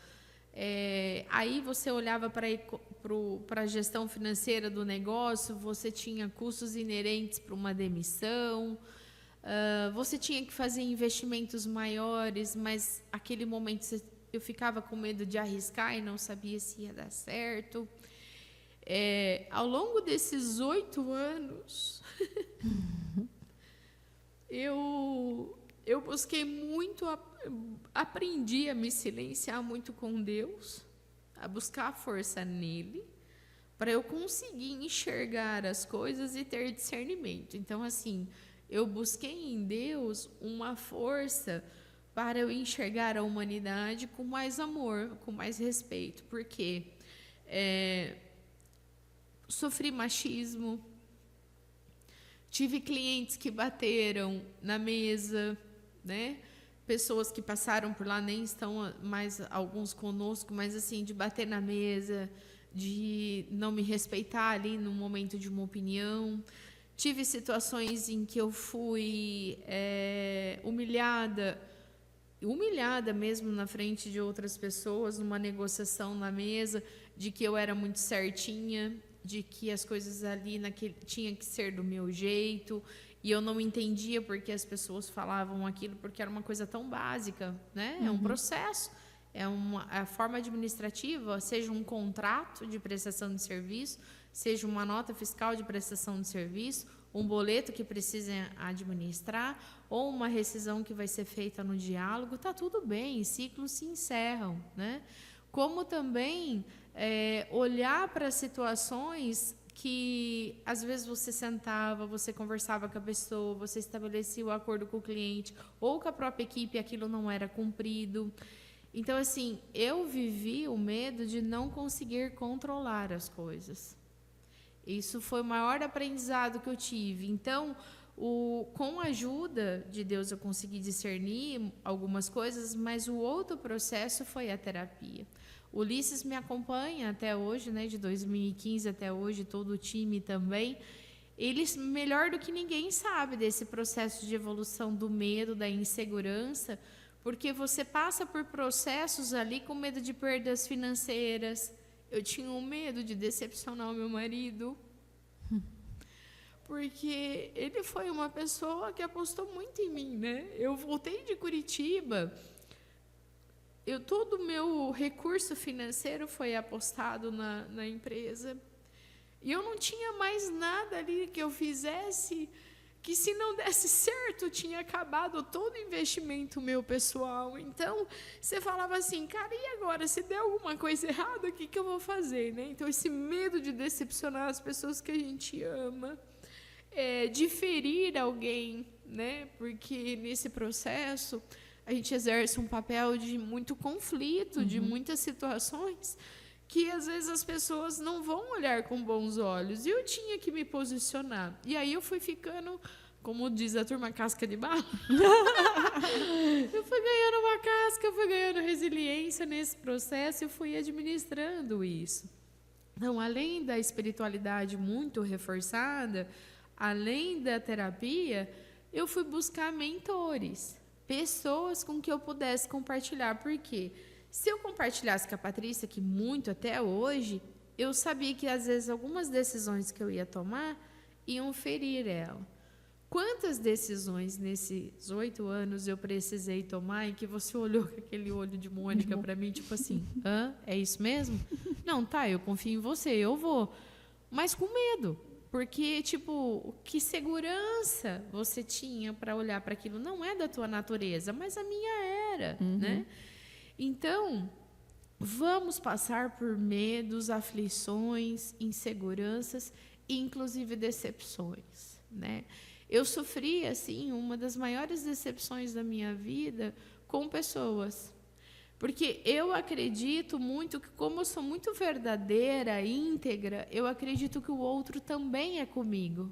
A: Aí você olhava para a gestão financeira do negócio, você tinha custos inerentes para uma demissão, você tinha que fazer investimentos maiores, mas naquele momento eu ficava com medo de arriscar e não sabia se ia dar certo. Ao longo desses 8 anos, eu busquei muito, aprendi a me silenciar muito com Deus, a buscar a força nele, para eu conseguir enxergar as coisas e ter discernimento. Então, assim, eu busquei em Deus uma força para eu enxergar a humanidade com mais amor, com mais respeito, porque sofri machismo, tive clientes que bateram na mesa, né? Pessoas que passaram por lá, nem estão mais alguns conosco, mas assim, de bater na mesa, de não me respeitar ali no momento de uma opinião. Tive situações em que eu fui humilhada mesmo na frente de outras pessoas, numa negociação na mesa, de que eu era muito certinha, de que as coisas ali tinha que ser do meu jeito, e eu não entendia porque as pessoas falavam aquilo, porque era uma coisa tão básica, né? É um processo, a forma administrativa, seja um contrato de prestação de serviço, seja uma nota fiscal de prestação de serviço, um boleto que precisa administrar, ou uma rescisão que vai ser feita no diálogo, está tudo bem, ciclos se encerram, né? Como também olhar para situações que às vezes você sentava, você conversava com a pessoa, você estabelecia o acordo com o cliente ou com a própria equipe e aquilo não era cumprido. Então, assim, eu vivi o medo de não conseguir controlar as coisas. Isso foi o maior aprendizado que eu tive. Então, com a ajuda de Deus, eu consegui discernir algumas coisas, mas o outro processo foi a terapia. O Ulisses me acompanha até hoje, né, de 2015 até hoje, todo o time também. Eles, melhor do que ninguém, sabe desse processo de evolução do medo, da insegurança, porque você passa por processos ali com medo de perdas financeiras. Eu tinha um medo de decepcionar o meu marido, porque ele foi uma pessoa que apostou muito em mim, né? Eu voltei de Curitiba, todo o meu recurso financeiro foi apostado na empresa, e eu não tinha mais nada ali que eu fizesse que, se não desse certo, tinha acabado todo o investimento meu pessoal. Então, você falava assim, cara, e agora? Se der alguma coisa errada, o que eu vou fazer, né? Então, esse medo de decepcionar as pessoas que a gente ama, de ferir alguém, né? Porque nesse processo a gente exerce um papel de muito conflito, de muitas situações que às vezes as pessoas não vão olhar com bons olhos. E eu tinha que me posicionar. E aí eu fui ficando, como diz a turma, casca de bala. Eu fui ganhando uma casca, fui ganhando resiliência nesse processo e fui administrando isso. Então, além da espiritualidade muito reforçada, além da terapia, eu fui buscar mentores, pessoas com que eu pudesse compartilhar. Por quê? Se eu compartilhasse com a Patrícia, que muito até hoje, eu sabia que às vezes algumas decisões que eu ia tomar iam ferir ela. Quantas decisões nesses 8 anos eu precisei tomar em que você olhou com aquele olho de Mônica para mim, tipo assim, é isso mesmo? Não, tá, eu confio em você, eu vou. Mas com medo. Porque, tipo, que segurança você tinha para olhar para aquilo? Não é da tua natureza, mas a minha era, né? Então, vamos passar por medos, aflições, inseguranças e, inclusive, decepções, né? Eu sofri, assim, uma das maiores decepções da minha vida com pessoas. Porque eu acredito muito que, como eu sou muito verdadeira, íntegra, eu acredito que o outro também é comigo.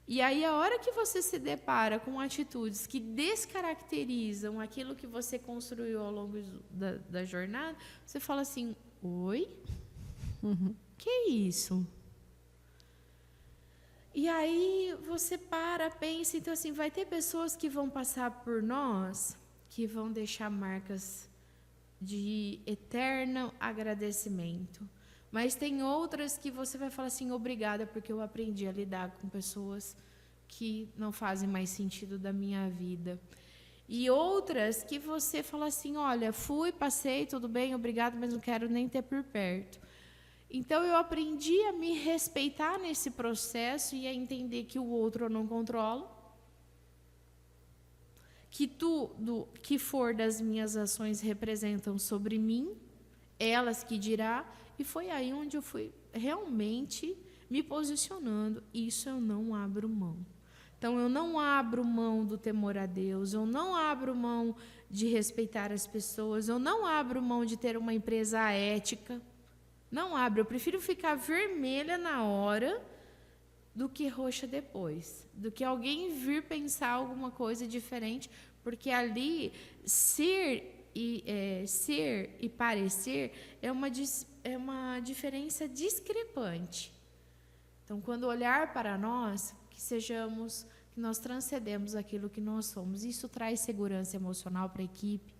A: E aí, a hora que você se depara com atitudes que descaracterizam aquilo que você construiu ao longo da jornada, você fala assim, oi? Que isso? E aí, você pensa, então assim, vai ter pessoas que vão passar por nós, que vão deixar marcas de eterno agradecimento. Mas tem outras que você vai falar assim, obrigada, porque eu aprendi a lidar com pessoas que não fazem mais sentido da minha vida. E outras que você fala assim, olha, passei, tudo bem, obrigado, mas não quero nem ter por perto. Então, eu aprendi a me respeitar nesse processo e a entender que o outro eu não controlo, que tudo que for das minhas ações representam sobre mim, elas que dirá, e foi aí onde eu fui realmente me posicionando. Isso eu não abro mão. Então, eu não abro mão do temor a Deus, eu não abro mão de respeitar as pessoas, eu não abro mão de ter uma empresa ética. Não abro, eu prefiro ficar vermelha na hora do que roxa depois. Do que alguém vir pensar alguma coisa diferente, porque ali ser e parecer é uma diferença discrepante. Então, quando olhar para nós, que nós transcendemos aquilo que nós somos. Isso traz segurança emocional para a equipe,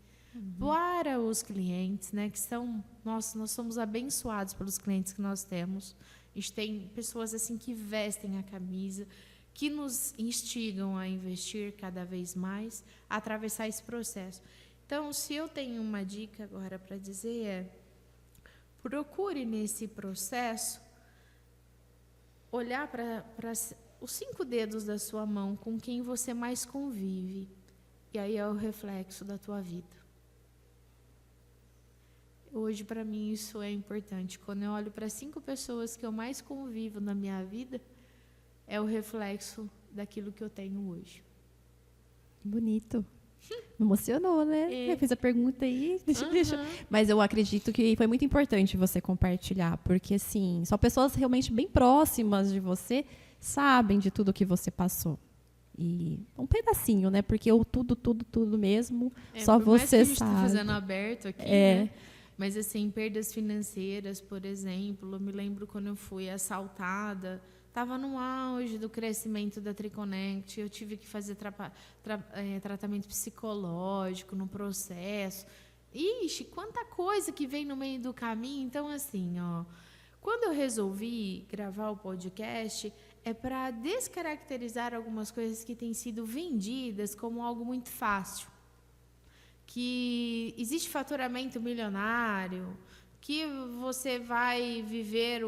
A: para os clientes, né, que são, nós somos abençoados pelos clientes que nós temos. A gente tem pessoas assim que vestem a camisa, que nos instigam a investir cada vez mais, a atravessar esse processo. Então, se eu tenho uma dica agora para dizer procure nesse processo olhar para os 5 dedos da sua mão com quem você mais convive. E aí é o reflexo da tua vida. Hoje, para mim, isso é importante. Quando eu olho para 5 pessoas que eu mais convivo na minha vida, é o reflexo daquilo que eu tenho hoje.
B: Bonito. Me emocionou, né? Eu fiz a pergunta aí. Mas eu acredito que foi muito importante você compartilhar, porque, assim, só pessoas realmente bem próximas de você sabem de tudo que você passou. E um pedacinho, né? Porque o tudo mesmo, só você sabe. A gente está
A: fazendo aberto aqui, né? Mas, assim, perdas financeiras, por exemplo, eu me lembro quando eu fui assaltada, estava no auge do crescimento da Triconnect, eu tive que fazer tratamento psicológico no processo. Ixi, quanta coisa que vem no meio do caminho. Então, assim, quando eu resolvi gravar o podcast, é para descaracterizar algumas coisas que têm sido vendidas como algo muito fácil. Que existe faturamento milionário, que você vai viver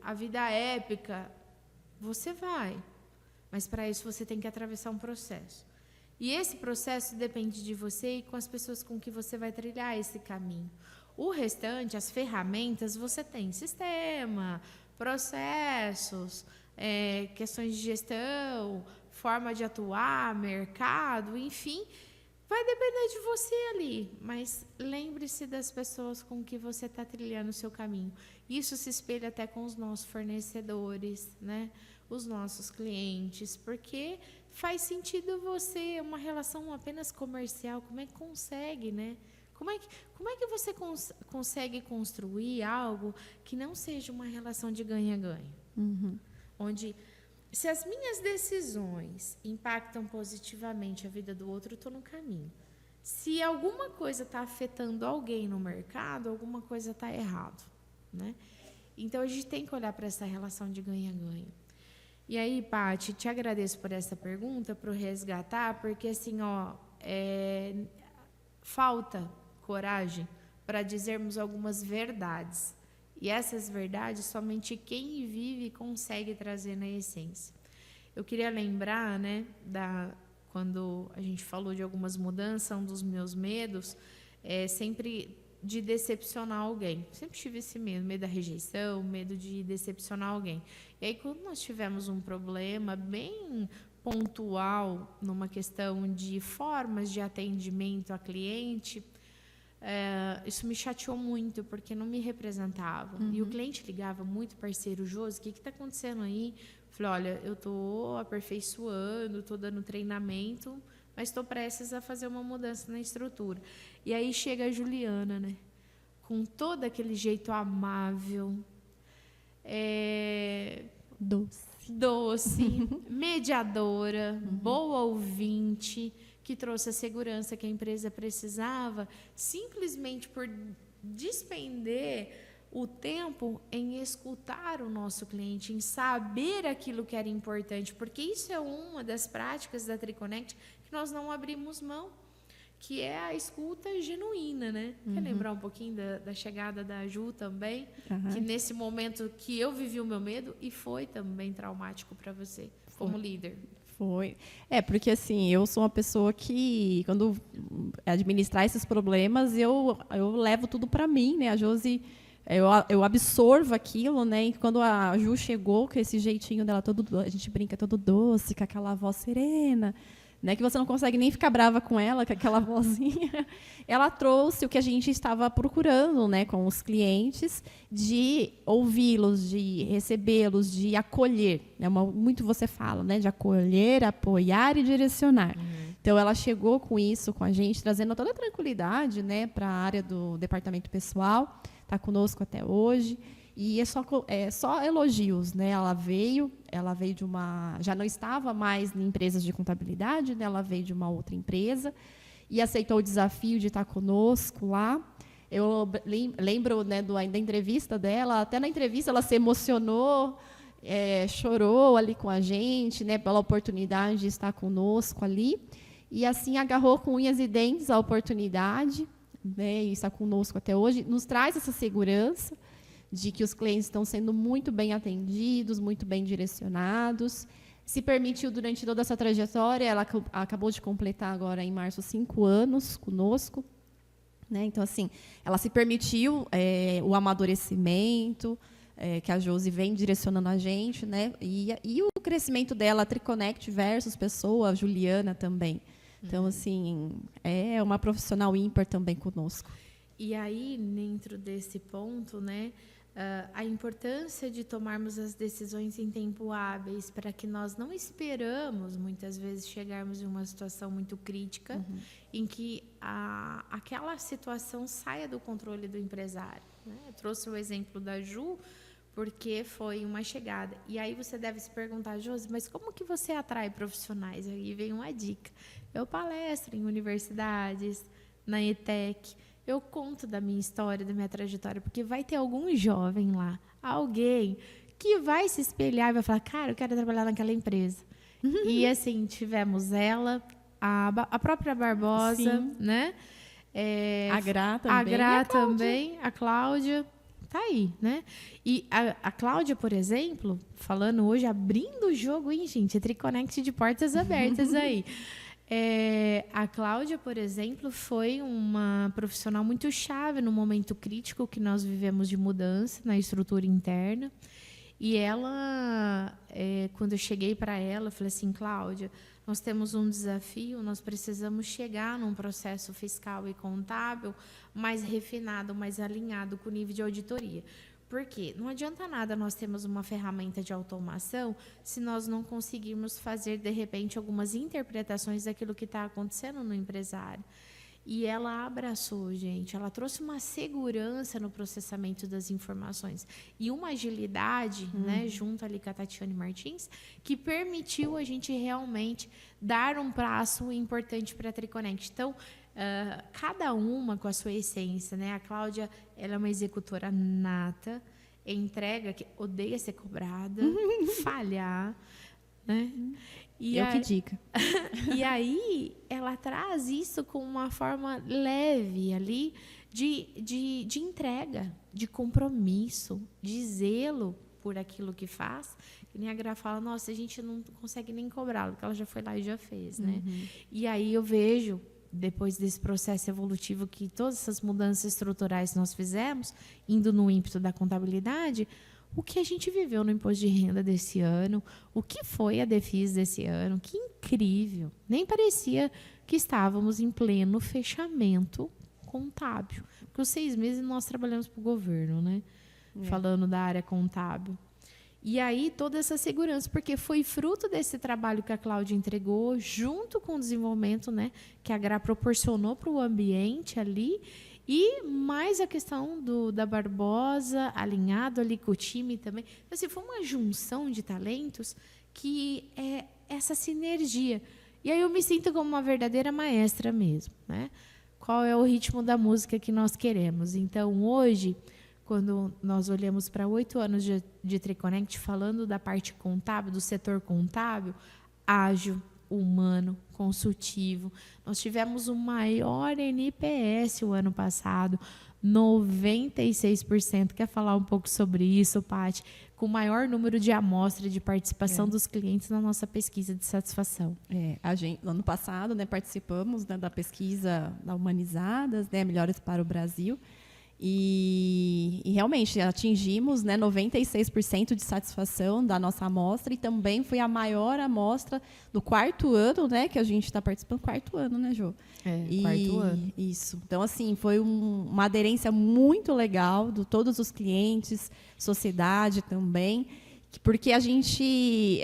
A: a vida épica. Você vai, mas para isso você tem que atravessar um processo. E esse processo depende de você e com as pessoas com que você vai trilhar esse caminho. O restante, as ferramentas, você tem sistema, processos, questões de gestão, forma de atuar, mercado, enfim. Vai depender de você ali, mas lembre-se das pessoas com que você está trilhando o seu caminho. Isso se espelha até com os nossos fornecedores, né? Os nossos clientes, porque faz sentido você, uma relação apenas comercial, como é que consegue, né? Como é que você consegue construir algo que não seja uma relação de ganha-ganha? Onde, se as minhas decisões impactam positivamente a vida do outro, eu estou no caminho. Se alguma coisa está afetando alguém no mercado, alguma coisa está errado, né? Então, a gente tem que olhar para essa relação de ganha-ganha. E aí, Paty, te agradeço por essa pergunta, por resgatar, porque assim, falta coragem para dizermos algumas verdades. E essas verdades, somente quem vive consegue trazer na essência. Eu queria lembrar, né, quando a gente falou de algumas mudanças, um dos meus medos é sempre de decepcionar alguém. Sempre tive esse medo da rejeição, medo de decepcionar alguém. E aí, quando nós tivemos um problema bem pontual, numa questão de formas de atendimento a cliente, isso me chateou muito, porque não me representava. E o cliente ligava muito, parceiro Josi, o que está acontecendo aí? Eu falei, olha, eu estou aperfeiçoando, estou dando treinamento, mas estou prestes a fazer uma mudança na estrutura. E aí chega a Juliana, né? Com todo aquele jeito amável, doce, mediadora, boa ouvinte, que trouxe a segurança que a empresa precisava, simplesmente por despender o tempo em escutar o nosso cliente, em saber aquilo que era importante, porque isso é uma das práticas da Triconnect que nós não abrimos mão, que é a escuta genuína, né? Quer lembrar um pouquinho da chegada da Ju também? Que nesse momento que eu vivi o meu medo e foi também traumático para você, como líder.
B: Foi. Porque assim, eu sou uma pessoa que, quando administrar esses problemas, eu levo tudo para mim, né? A Josi, eu absorvo aquilo, né? E quando a Ju chegou, com esse jeitinho dela todo, a gente brinca todo doce, com aquela voz serena, né, que você não consegue nem ficar brava com ela, com aquela vozinha, ela trouxe o que a gente estava procurando, né, com os clientes, de ouvi-los, de recebê-los, de acolher. Muito você fala, né, de acolher, apoiar e direcionar. Então, ela chegou com isso, com a gente, trazendo toda a tranquilidade, né, para a área do departamento pessoal, está conosco até hoje. E é só elogios, né? Ela veio de uma... Já não estava mais em empresas de contabilidade, né? Ela veio de uma outra empresa e aceitou o desafio de estar conosco lá. Eu lembro, né, da entrevista dela, até na entrevista ela se emocionou, chorou ali com a gente, né, pela oportunidade de estar conosco ali. E assim agarrou com unhas e dentes a oportunidade, né, e está conosco até hoje. Nos traz essa segurança de que os clientes estão sendo muito bem atendidos, muito bem direcionados. Se permitiu, durante toda essa trajetória, ela acabou de completar agora, em março, 5 anos conosco. Né? Então, assim, ela se permitiu o amadurecimento, que a Josi vem direcionando a gente, né? E o crescimento dela, a Triconnect versus pessoa, a Juliana também. Então, assim, é uma profissional ímpar também conosco.
A: E aí, dentro desse ponto, né, a importância de tomarmos as decisões em tempo hábeis, para que nós não esperamos, muitas vezes, chegarmos em uma situação muito crítica, em que aquela situação saia do controle do empresário. Né? Eu trouxe o exemplo da Ju, porque foi uma chegada. E aí você deve se perguntar, Josi, mas como que você atrai profissionais? Aí vem uma dica. Eu palestro em universidades, na ETEC, eu conto da minha história, da minha trajetória, porque vai ter algum jovem lá, alguém que vai se espelhar e vai falar, cara, eu quero trabalhar naquela empresa. E assim, tivemos ela, a própria Barbosa, sim, né?
B: A Gra também.
A: A Gra também, a Cláudia, tá aí, né? E a Cláudia, por exemplo, falando hoje, abrindo o jogo, hein, gente? É Triconnect de portas abertas aí. A Cláudia, por exemplo, foi uma profissional muito chave no momento crítico que nós vivemos de mudança na estrutura interna. E ela, quando eu cheguei para ela, eu falei assim, Cláudia, nós temos um desafio, nós precisamos chegar num processo fiscal e contábil mais refinado, mais alinhado com o nível de auditoria. Por quê? Não adianta nada nós termos uma ferramenta de automação se nós não conseguirmos fazer, de repente, algumas interpretações daquilo que está acontecendo no empresário. E ela abraçou, gente, ela trouxe uma segurança no processamento das informações e uma agilidade, né, junto ali com a Tatiane Martins, que permitiu a gente realmente dar um passo importante para a Triconnect. Então, cada uma com a sua essência, né? A Cláudia, ela é uma executora nata, entrega, que odeia ser cobrada, falhar, né?
B: Que dica.
A: E aí, ela traz isso com uma forma leve ali de entrega, de compromisso, de zelo por aquilo que faz. Que nem a Gra fala, nossa, a gente não consegue nem cobrá-la, porque ela já foi lá e já fez, né? E aí eu vejo, depois desse processo evolutivo, que todas essas mudanças estruturais que nós fizemos, indo no ímpeto da contabilidade, o que a gente viveu no imposto de renda desse ano, o que foi a DEFIS desse ano, que incrível. Nem parecia que estávamos em pleno fechamento contábil. Porque os 6 meses nós trabalhamos para o governo, né? Falando da área contábil. E aí, toda essa segurança, porque foi fruto desse trabalho que a Cláudia entregou, junto com o desenvolvimento, né, que a Gra proporcionou para o ambiente ali, e mais a questão da Barbosa, alinhado ali com o time também. Então, assim, foi uma junção de talentos que é essa sinergia. E aí eu me sinto como uma verdadeira maestra mesmo, né? Qual é o ritmo da música que nós queremos? Então, hoje, quando nós olhamos para 8 anos de Triconnect, falando da parte contábil, do setor contábil, ágil, humano, consultivo. Nós tivemos o maior NPS o ano passado, 96%. Quer falar um pouco sobre isso, Paty? Com o maior número de amostra de participação dos clientes na nossa pesquisa de satisfação.
B: No ano passado, né, participamos, né, da pesquisa da Humanizadas, né, Melhores para o Brasil, e realmente atingimos, né, 96% de satisfação da nossa amostra, e também foi a maior amostra do 4º ano, né, que a gente está participando. 4º ano, né, Jô?
A: 4º ano.
B: Isso. Então, assim, foi uma aderência muito legal de todos os clientes, sociedade também, porque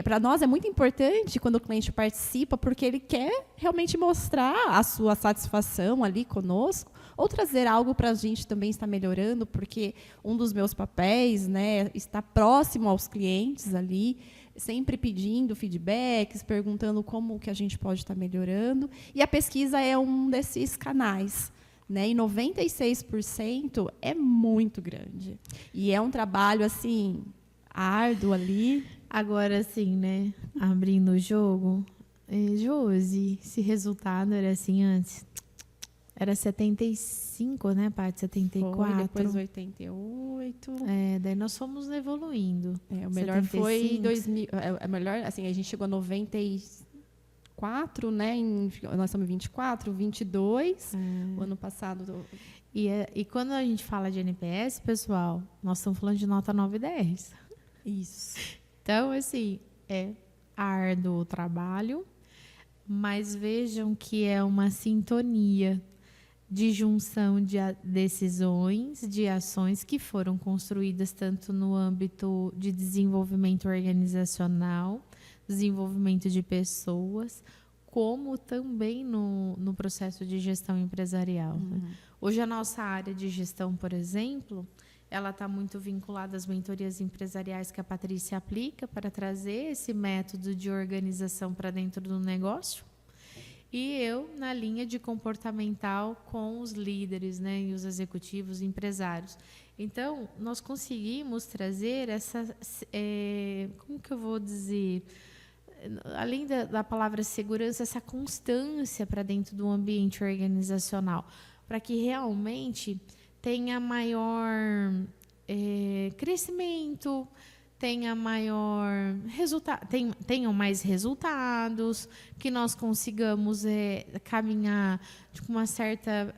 B: para nós é muito importante quando o cliente participa, porque ele quer realmente mostrar a sua satisfação ali conosco, ou trazer algo para a gente também estar melhorando, porque um dos meus papéis, né, está próximo aos clientes ali, sempre pedindo feedbacks, perguntando como que a gente pode estar melhorando. E a pesquisa é um desses canais, né? E 96% é muito grande. E é um trabalho assim árduo ali.
A: Agora sim, né? Abrindo o jogo. Josi, esse resultado era assim antes. Era 75, né, Paty? 74.
B: Foi, depois 88.
A: Daí nós fomos evoluindo.
B: O melhor 75. Foi 2000. Melhor, assim, a gente chegou a 94, né? Nós estamos em 24, 22. O ano passado.
A: E quando a gente fala de NPS, pessoal, nós estamos falando de nota 9 e 10.
B: Isso.
A: Então, assim, é árduo o trabalho, mas vejam que é uma sintonia de junção de decisões, de ações que foram construídas tanto no âmbito de desenvolvimento organizacional, desenvolvimento de pessoas, como também no processo de gestão empresarial. Né? Hoje, a nossa área de gestão, por exemplo, ela está muito vinculada às mentorias empresariais que a Patrícia aplica para trazer esse método de organização para dentro do negócio. E eu na linha de comportamental com os líderes, né, e os executivos, empresários. Então, nós conseguimos trazer essa, como que eu vou dizer, além da palavra segurança, essa constância para dentro do ambiente organizacional, para que realmente tenha maior crescimento, tenha maior tenham mais resultados, que nós consigamos caminhar com uma certa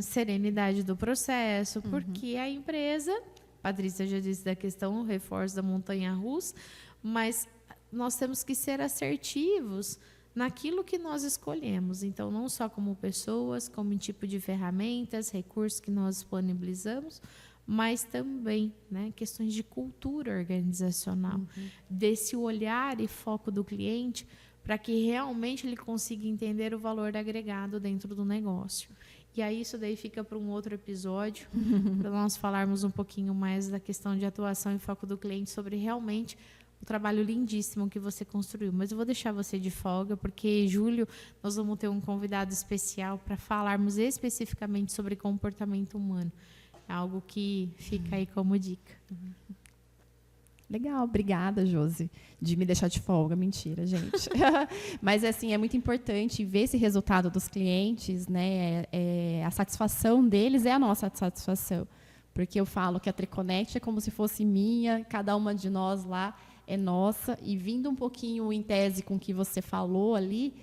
A: serenidade do processo, porque a empresa, Patrícia já disse da questão, o reforço da montanha-russa, mas nós temos que ser assertivos naquilo que nós escolhemos. Então, não só como pessoas, como em tipo de ferramentas, recursos que nós disponibilizamos, mas também, né, questões de cultura organizacional, desse olhar e foco do cliente para que realmente ele consiga entender o valor agregado dentro do negócio. E aí isso daí fica para um outro episódio, para nós falarmos um pouquinho mais da questão de atuação e foco do cliente, sobre realmente o trabalho lindíssimo que você construiu. Mas eu vou deixar você de folga, porque, Júlio, nós vamos ter um convidado especial para falarmos especificamente sobre comportamento humano. Algo que fica aí como dica.
B: Legal, obrigada, Josi, de me deixar de folga. Mentira, gente. Mas, assim, é muito importante ver esse resultado dos clientes, né? A satisfação deles é a nossa satisfação. Porque eu falo que a Triconnect é como se fosse minha, cada uma de nós lá é nossa. E vindo um pouquinho em tese com o que você falou ali,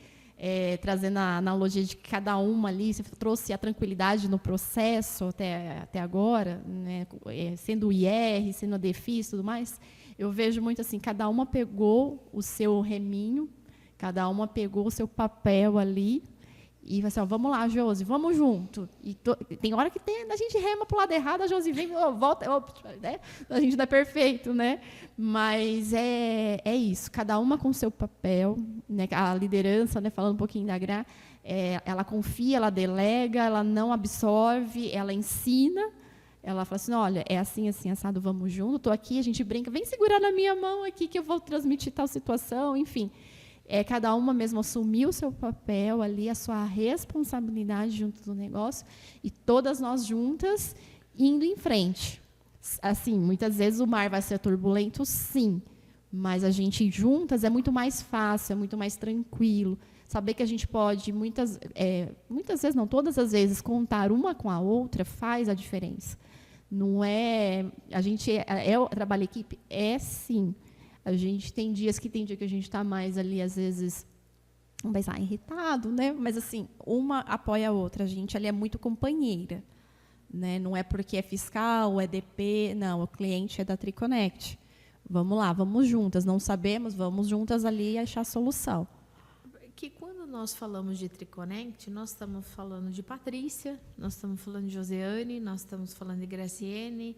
B: trazendo a analogia de que cada uma ali, você trouxe a tranquilidade no processo até agora, né, sendo o IR, sendo a DEFIS e tudo mais, eu vejo muito assim, cada uma pegou o seu reminho, cada uma pegou o seu papel ali, e vai assim, ó, vamos lá, Josi, vamos junto. E tem hora que a gente rema para o lado errado, a Josi vem, volta, né? A gente não é perfeito, né? Mas é isso, cada uma com o seu papel, né? A liderança, né? Falando um pouquinho da Gra, ela confia, ela delega, ela não absorve, ela ensina. Ela fala assim, olha, é assim, assim, assado, vamos junto, estou aqui, a gente brinca, vem segurar na minha mão aqui que eu vou transmitir tal situação, enfim. Cada uma mesmo assumiu o seu papel ali, a sua responsabilidade junto do negócio, e todas nós juntas indo em frente. Assim, muitas vezes o mar vai ser turbulento, sim, Mas a gente juntas é muito mais fácil, é muito mais tranquilo. Saber que a gente pode, muitas vezes, não, todas as vezes, contar uma com a outra faz a diferença. Não é... A gente trabalho em equipe? É, sim. A gente tem dia que a gente está mais ali, às vezes, vamos pensar, irritado, né? Mas, assim, uma apoia a outra. A gente ali é muito companheira. Né? Não é porque é fiscal, é DP, não, o cliente é da Triconnect. Vamos lá, vamos juntas. Não sabemos, vamos juntas ali e achar a solução.
A: Que quando nós falamos de Triconnect, nós estamos falando de Patrícia, nós estamos falando de Josiane, nós estamos falando de Graciene,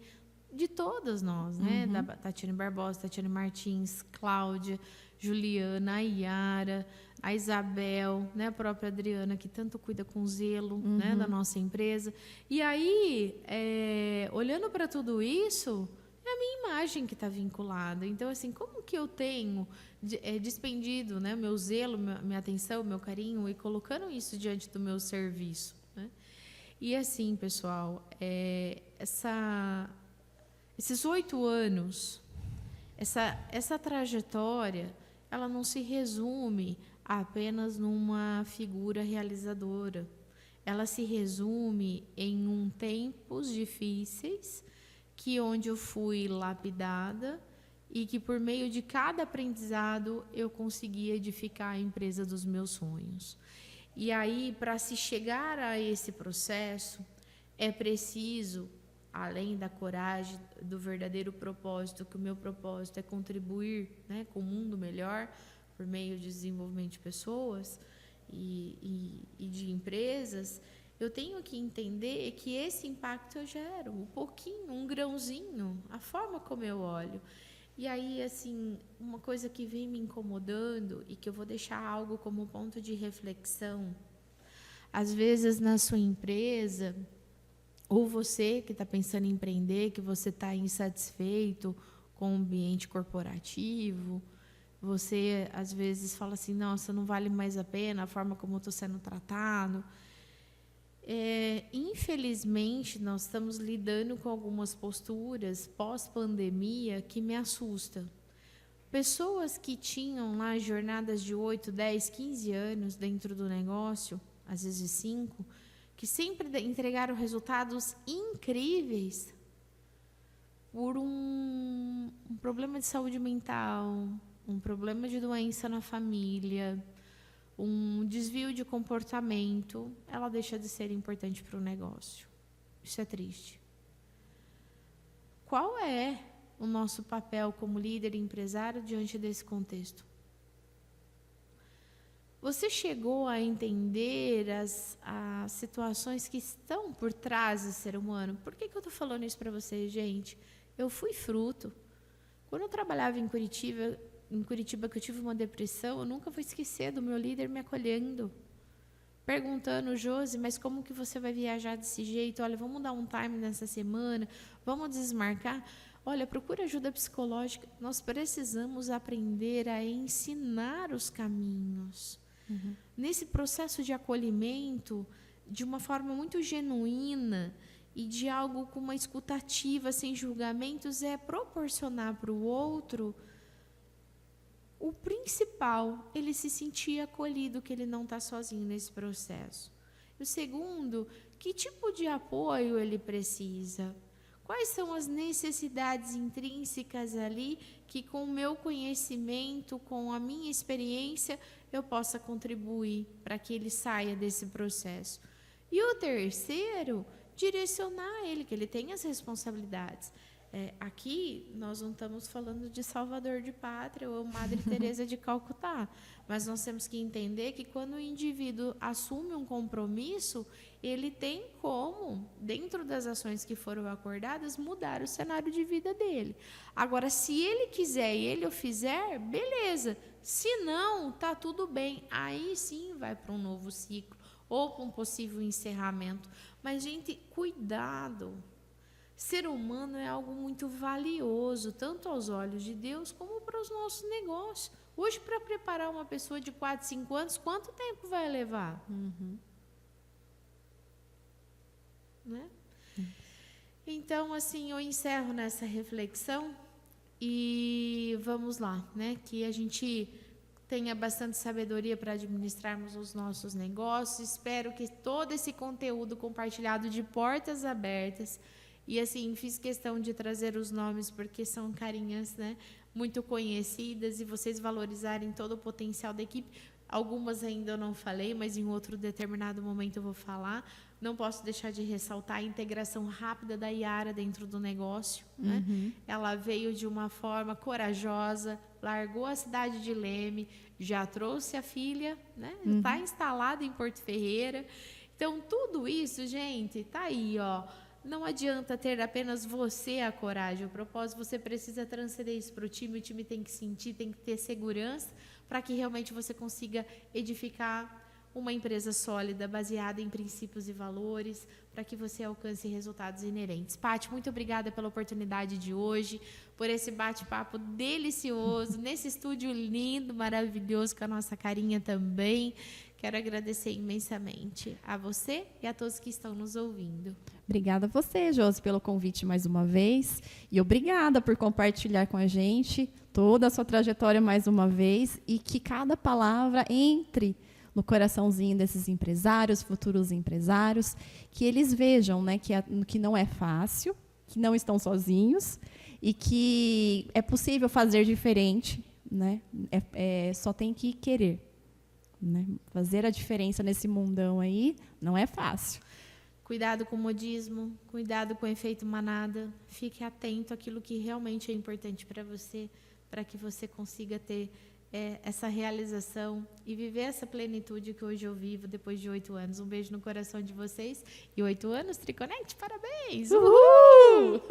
A: de todas nós, né? Da Tatiane Barbosa, Tatiane Martins, Cláudia, Juliana, a Yara, a Isabel, né? A própria Adriana, que tanto cuida com zelo, né? Da nossa empresa. E aí, olhando para tudo isso, é a minha imagem que está vinculada. Então, assim, como que eu tenho despendido, né, meu zelo, minha atenção, meu carinho e colocando isso diante do meu serviço, né? E assim, pessoal, esses 8 anos, essa trajetória, ela não se resume apenas numa figura realizadora. Ela se resume em tempos difíceis, onde eu fui lapidada e que, por meio de cada aprendizado, eu consegui edificar a empresa dos meus sonhos. E aí, para se chegar a esse processo, é preciso, além da coragem, do verdadeiro propósito, que o meu propósito é contribuir, né, com um mundo melhor, por meio de desenvolvimento de pessoas e de empresas, eu tenho que entender que esse impacto eu gero, um pouquinho, um grãozinho, a forma como eu olho. E aí, assim, uma coisa que vem me incomodando e que eu vou deixar algo como ponto de reflexão, às vezes na sua empresa, ou você que está pensando em empreender, que você está insatisfeito com o ambiente corporativo, você às vezes fala assim, nossa, não vale mais a pena a forma como eu estou sendo tratado. Infelizmente, nós estamos lidando com algumas posturas pós-pandemia que me assustam. Pessoas que tinham lá jornadas de 8, 10, 15 anos dentro do negócio, às vezes 5, que sempre entregaram resultados incríveis por um problema de saúde mental, um problema de doença na família, um desvio de comportamento, ela deixa de ser importante para o negócio. Isso é triste. Qual é o nosso papel como líder e empresário diante desse contexto? Você chegou a entender as situações que estão por trás do ser humano? Por que eu estou falando isso para vocês, gente? Eu fui fruto. Quando eu trabalhava em Curitiba, que eu tive uma depressão, eu nunca vou esquecer do meu líder me acolhendo, perguntando, Josi, mas como que você vai viajar desse jeito? Olha, vamos dar um time nessa semana, vamos desmarcar. Olha, procura ajuda psicológica. Nós precisamos aprender a ensinar os caminhos. Nesse processo de acolhimento, de uma forma muito genuína e de algo com uma escutativa, sem julgamentos, é proporcionar para o outro o principal, ele se sentir acolhido, que ele não está sozinho nesse processo. E o segundo, que tipo de apoio ele precisa? Quais são as necessidades intrínsecas ali que, com o meu conhecimento, com a minha experiência, eu possa contribuir para que ele saia desse processo? E o terceiro, direcionar ele, que ele tenha as responsabilidades. Aqui nós não estamos falando de Salvador de Pátria ou Madre Teresa de Calcutá, mas nós temos que entender que quando o indivíduo assume um compromisso, ele tem como, dentro das ações que foram acordadas, mudar o cenário de vida dele. Agora, se ele quiser e ele o fizer, beleza. Se não, tá tudo bem. Aí sim vai para um novo ciclo ou para um possível encerramento. Mas, gente, cuidado. Ser humano é algo muito valioso, tanto aos olhos de Deus como para os nossos negócios. Hoje, para preparar uma pessoa de 4, 5 anos, quanto tempo vai levar? Né? Então, assim, eu encerro nessa reflexão E vamos lá, né? Que a gente tenha bastante sabedoria para administrarmos os nossos negócios. Espero que todo esse conteúdo compartilhado de portas abertas, e assim, fiz questão de trazer os nomes porque são carinhas, né, muito conhecidas, e vocês valorizarem todo o potencial da equipe. Algumas ainda eu não falei, mas em outro determinado momento eu vou falar. Não posso deixar de ressaltar a integração rápida da Yara dentro do negócio, né? Ela veio de uma forma corajosa, largou a cidade de Leme, já trouxe a filha, né? Está instalada em Porto Ferreira. Então, tudo isso, gente, tá aí, ó. Não adianta ter apenas você a coragem, o propósito, você precisa transcender isso para o time tem que sentir, tem que ter segurança para que realmente você consiga edificar uma empresa sólida, baseada em princípios e valores, para que você alcance resultados inerentes. Paty, muito obrigada pela oportunidade de hoje, por esse bate-papo delicioso, nesse estúdio lindo, maravilhoso, com a nossa carinha também. Quero agradecer imensamente a você e a todos que estão nos ouvindo.
B: Obrigada a você, Josi, pelo convite mais uma vez. E obrigada por compartilhar com a gente toda a sua trajetória mais uma vez, e que cada palavra entre no coraçãozinho desses empresários, futuros empresários, que eles vejam, né, que não é fácil, que não estão sozinhos e que é possível fazer diferente, né? Só tem que querer, né? Fazer a diferença nesse mundão aí não é fácil.
A: Cuidado com o modismo, cuidado com o efeito manada, fique atento àquilo que realmente é importante para você, para que você consiga ter essa realização e viver essa plenitude que hoje eu vivo depois de 8 anos. Um beijo no coração de vocês. E 8 anos, Triconect, parabéns! Uhul!